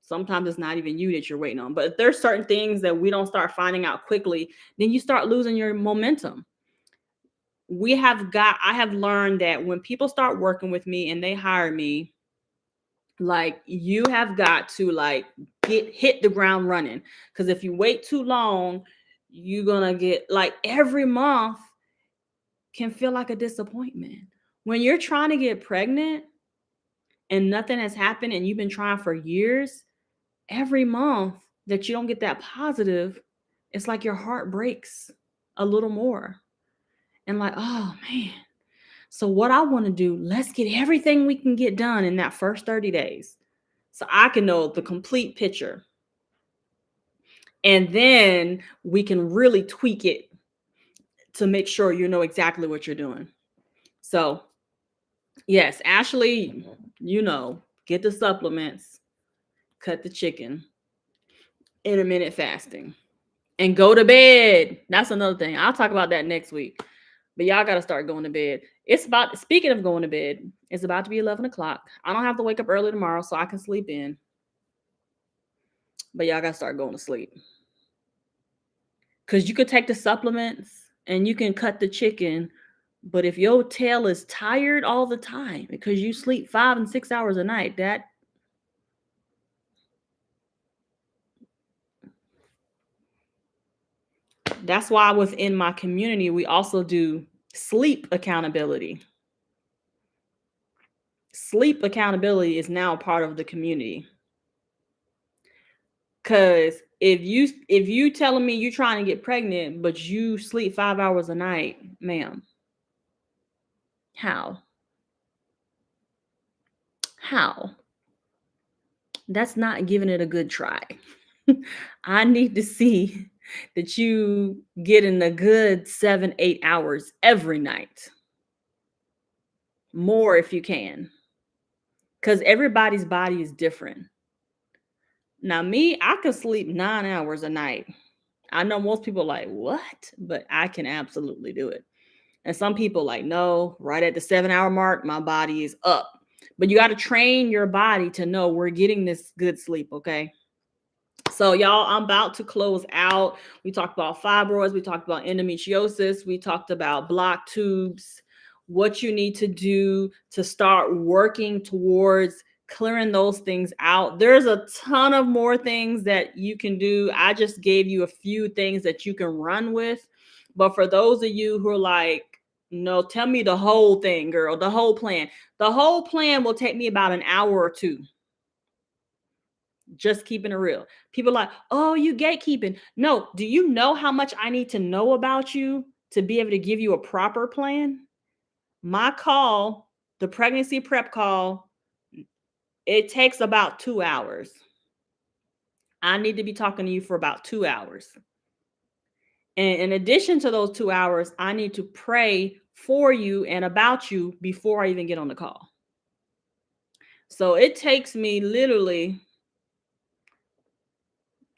Sometimes it's not even you that you're waiting on. But if there's certain things that we don't start finding out quickly, then you start losing your momentum. I have learned that when people start working with me and they hire me, Like, you have got to like hit the ground running, because if you wait too long, you're gonna get like every month can feel like a disappointment. When you're trying to get pregnant and nothing has happened and you've been trying for years, every month that you don't get that positive, it's like your heart breaks a little more. And like, oh man. So what I want to do, let's get everything we can get done in that first 30 days. So I can know the complete picture. And then we can really tweak it to make sure you know exactly what you're doing. So yes, Ashley, get the supplements, cut the chicken, intermittent fasting, and go to bed. That's another thing. I'll talk about that next week. But y'all got to start going to bed. Speaking of going to bed, it's about to be 11 o'clock. I don't have to wake up early tomorrow so I can sleep in. But y'all got to start going to sleep. Because you could take the supplements and you can cut the chicken. But if your tail is tired all the time because you sleep 5 and 6 hours a night, that's why within my community, we also do sleep accountability. Sleep accountability is now part of the community. Because if you telling me you're trying to get pregnant, but you sleep 5 hours a night, ma'am, how? That's not giving it a good try. I need to see that you get in a good 7-8 hours every night. More if you can. Because everybody's body is different. Now, me, I can sleep 9 hours a night. I know most people like, what? But I can absolutely do it. And some people like, no, right at the 7-hour mark, my body is up. But you got to train your body to know we're getting this good sleep, okay? So y'all, I'm about to close out. We talked about fibroids. We talked about endometriosis. We talked about blocked tubes, what you need to do to start working towards clearing those things out. There's a ton of more things that you can do. I just gave you a few things that you can run with. But for those of you who are like, no, tell me the whole thing, girl, the whole plan. The whole plan will take me about an hour or two. Just keeping it real. People are like, oh, you gatekeeping. No, do you know how much I need to know about you to be able to give you a proper plan? My call, the pregnancy prep call, it takes about 2 hours. I need to be talking to you for about 2 hours. And in addition to those 2 hours, I need to pray for you and about you before I even get on the call. So it takes me literally,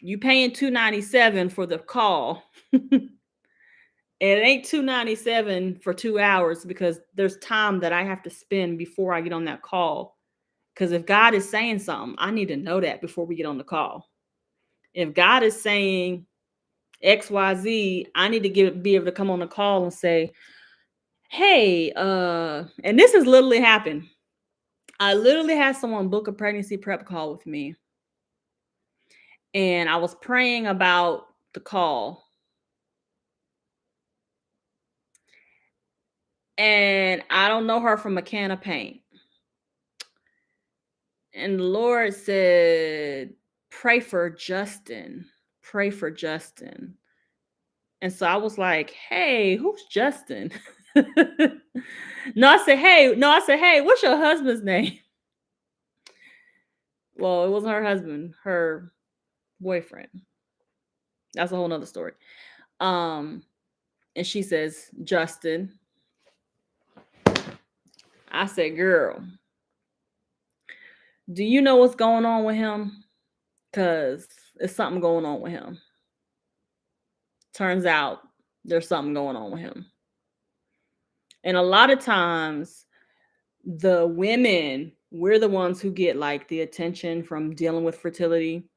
you paying $297 for the call. It ain't $297 for 2 hours because there's time that I have to spend before I get on that call. Because if God is saying something, I need to know that before we get on the call. If God is saying XYZ, I need to be able to come on the call and say, hey, and this has literally happened. I literally had someone book a pregnancy prep call with me. And I was praying about the call. And I don't know her from a can of paint. And the Lord said, pray for Justin. Pray for Justin. And so I was like, hey, who's Justin? I said, hey, what's your husband's name? Well, it wasn't her husband, her boyfriend. That's a whole nother story. And she says, Justin. I said, girl, do you know what's going on with him? Because there's something going on with him. Turns out there's something going on with him. And a lot of times, the women, we're the ones who get like the attention from dealing with fertility.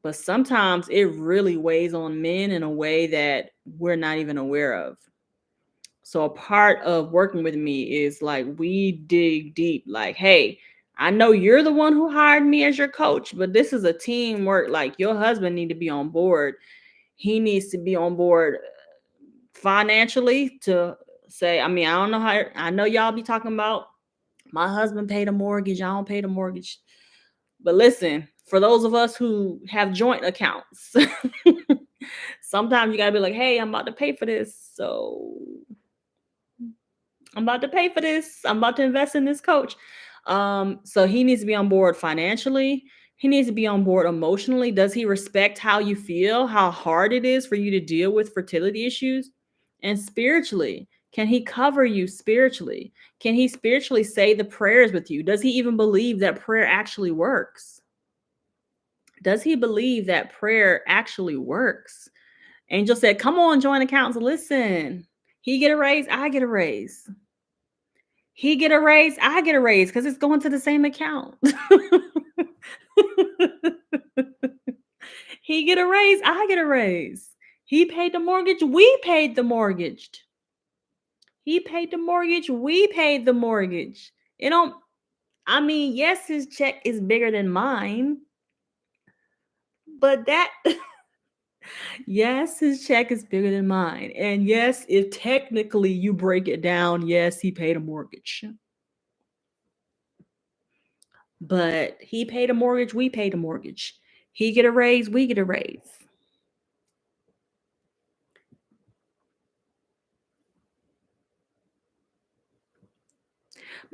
But sometimes it really weighs on men in a way that we're not even aware of. So a part of working with me is like, we dig deep, like, hey, I know you're the one who hired me as your coach, but this is a teamwork. Like, your husband need to be on board. He needs to be on board financially to say, I mean, I don't know how, I know y'all be talking about my husband paid a mortgage, I don't pay the mortgage. But listen, for those of us who have joint accounts, sometimes you gotta be like, hey, I'm about to pay for this. So I'm about to pay for this. I'm about to invest in this coach. So he needs to be on board financially. He needs to be on board emotionally. Does he respect how you feel, how hard it is for you to deal with fertility issues? And spiritually, can he cover you spiritually? Can he spiritually say the prayers with you? Does he even believe that prayer actually works? Does he believe that prayer actually works? Angel said, come on, join accounts. Listen, he get a raise, I get a raise. He get a raise, I get a raise, because it's going to the same account. He get a raise, I get a raise. He paid the mortgage, we paid the mortgage. He paid the mortgage, we paid the mortgage. You know, I mean, yes, his check is bigger than mine, but that, yes, his check is bigger than mine. And yes, if technically you break it down, yes, he paid a mortgage. But he paid a mortgage, we paid a mortgage. He get a raise, we get a raise.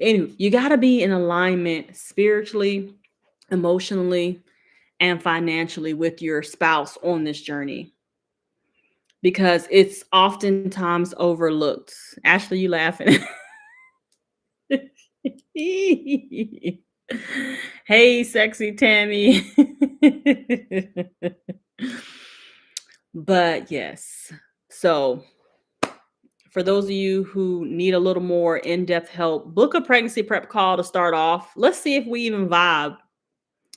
Anyway, you got to be in alignment spiritually, emotionally, and financially with your spouse on this journey, because it's oftentimes overlooked. Ashley, you laughing? Hey, sexy Tammy. But yes, so for those of you who need a little more in-depth help, book a pregnancy prep call to start off. Let's see if we even vibe,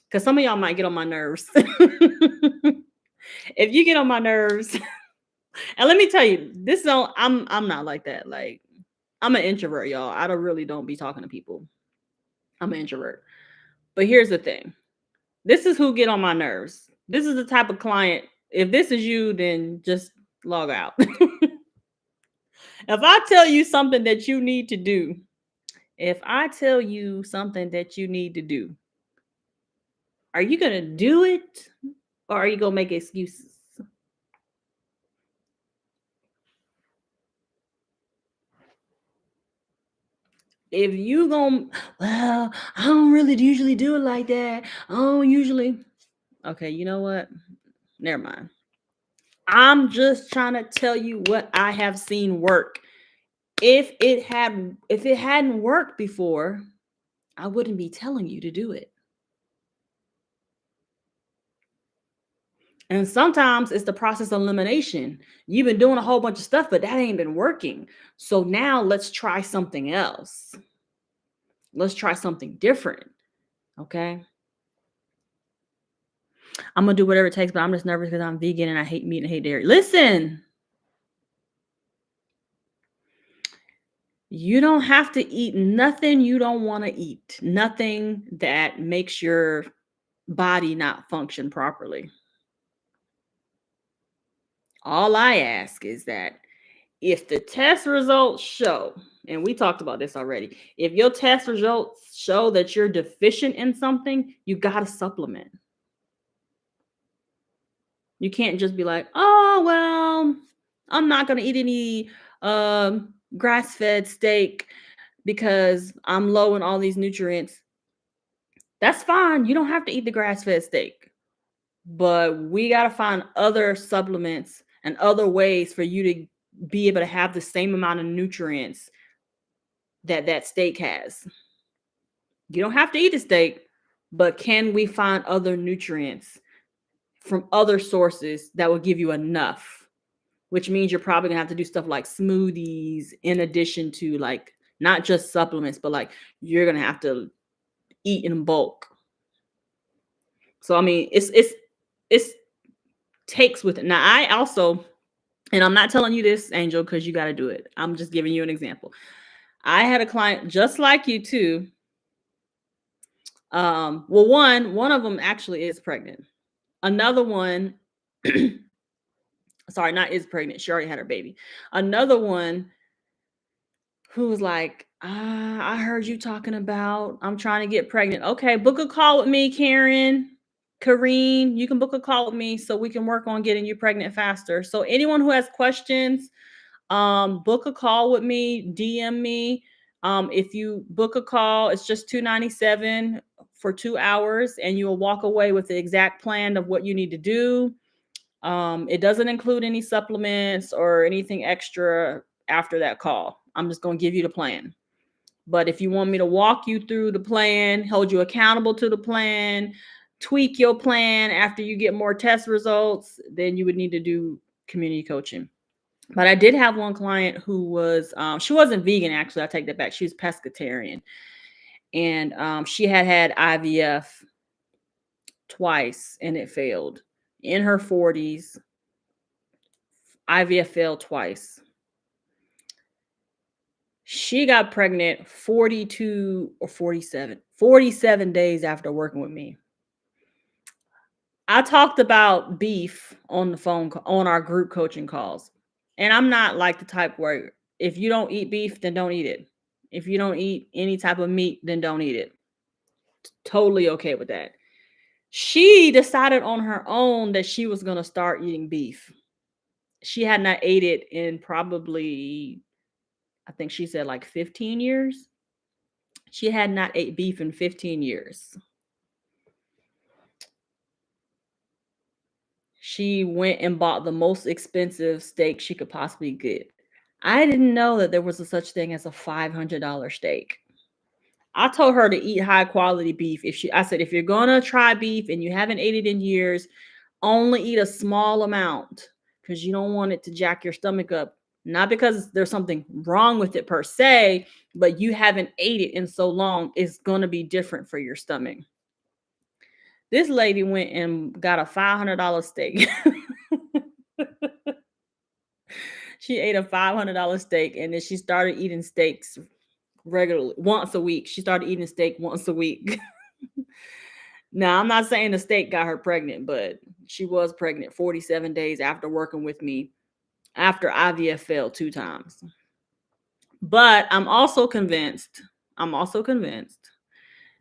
because some of y'all might get on my nerves. If you get on my nerves, and let me tell you, I'm not like that. Like, I'm an introvert, y'all. I don't be talking to people. I'm an introvert. But here's the thing. This is who get on my nerves. This is the type of client. If this is you, then just log out. If I tell you something that you need to do, are you going to do it, or are you going to make excuses? If you going, well, I don't really usually do it like that. I don't usually. Okay, you know what? Never mind. I'm just trying to tell you what I have seen work. If it hadn't worked before, I wouldn't be telling you to do it. And sometimes it's the process of elimination. You've been doing a whole bunch of stuff, but that ain't been working. So now let's try something else. Let's try something different. Okay. I'm going to do whatever it takes, but I'm just nervous because I'm vegan and I hate meat and hate dairy. Listen, you don't have to eat nothing you don't want to eat. Nothing that makes your body not function properly. All I ask is that if the test results show, and we talked about this already, if your test results show that you're deficient in something, you got to supplement. You can't just be like, oh, well, I'm not going to eat any grass-fed steak because I'm low in all these nutrients. That's fine. You don't have to eat the grass-fed steak. But we got to find other supplements and other ways for you to be able to have the same amount of nutrients that steak has. You don't have to eat a steak, but can we find other nutrients from other sources that will give you enough? Which means you're probably gonna have to do stuff like smoothies in addition to, like, not just supplements, but like you're gonna have to eat in bulk. So I mean, it's takes with it. Now I also, and I'm not telling you this, Angel, because you got to do it. I'm just giving you an example. I had a client just like you too, Well, one of them actually is pregnant. Another one, sorry, not is pregnant. She already had her baby. Another one who was like, I heard you talking about I'm trying to get pregnant. Okay, book a call with me, Kareen. You can book a call with me so we can work on getting you pregnant faster. So anyone who has questions, book a call with me, DM me. If you book a call, it's just $297 for 2 hours, and you will walk away with the exact plan of what you need to do. It doesn't include any supplements or anything extra after that call. I'm just going to give you the plan. But if you want me to walk you through the plan, hold you accountable to the plan, tweak your plan after you get more test results, then you would need to do community coaching. But I did have one client who was, she wasn't vegan, actually. I take that back. She was pescatarian. And she had IVF twice and it failed. In her 40s, IVF failed twice. She got pregnant 47 days after working with me. I talked about beef on the phone, on our group coaching calls. And I'm not like the type where if you don't eat beef, then don't eat it. If you don't eat any type of meat, then don't eat it. Totally okay with that. She decided on her own that she was going to start eating beef. She had not ate it in probably, I think she said like 15 years. She had not ate beef in 15 years. She went and bought the most expensive steak she could possibly get. I didn't know that there was a such thing as a $500 steak. I told her to eat high quality beef. I said, if you're going to try beef and you haven't ate it in years, only eat a small amount because you don't want it to jack your stomach up. Not because there's something wrong with it per se, but you haven't ate it in so long, it's going to be different for your stomach. This lady went and got a $500 steak. She ate a $500 steak, and then she started eating steaks regularly, once a week. She started eating steak once a week. Now, I'm not saying the steak got her pregnant, but she was pregnant 47 days after working with me after IVF failed 2 times. But I'm also convinced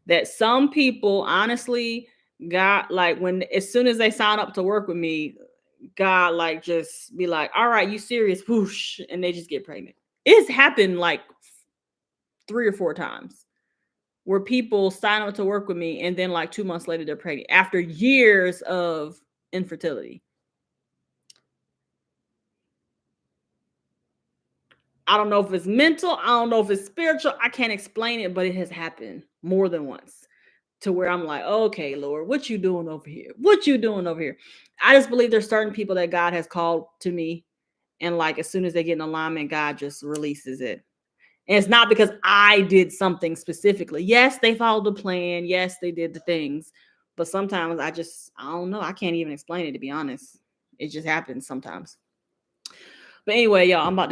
that some people honestly got like as soon as they sign up to work with me, God like just be like, all right, you serious? Whoosh, and they just get pregnant. It's happened like 3 or 4 times where people sign up to work with me and then like 2 months later they're pregnant after years of infertility. I don't know if it's mental. I don't know if it's spiritual. I can't explain it, but it has happened more than once to where I'm like, okay, Lord, what you doing over here? What you doing over here? I just believe there's certain people that God has called to me. And like, as soon as they get in alignment, God just releases it. And it's not because I did something specifically. Yes, they followed the plan. Yes, they did the things. But sometimes I don't know. I can't even explain it, to be honest. It just happens sometimes. But anyway, y'all, I'm about to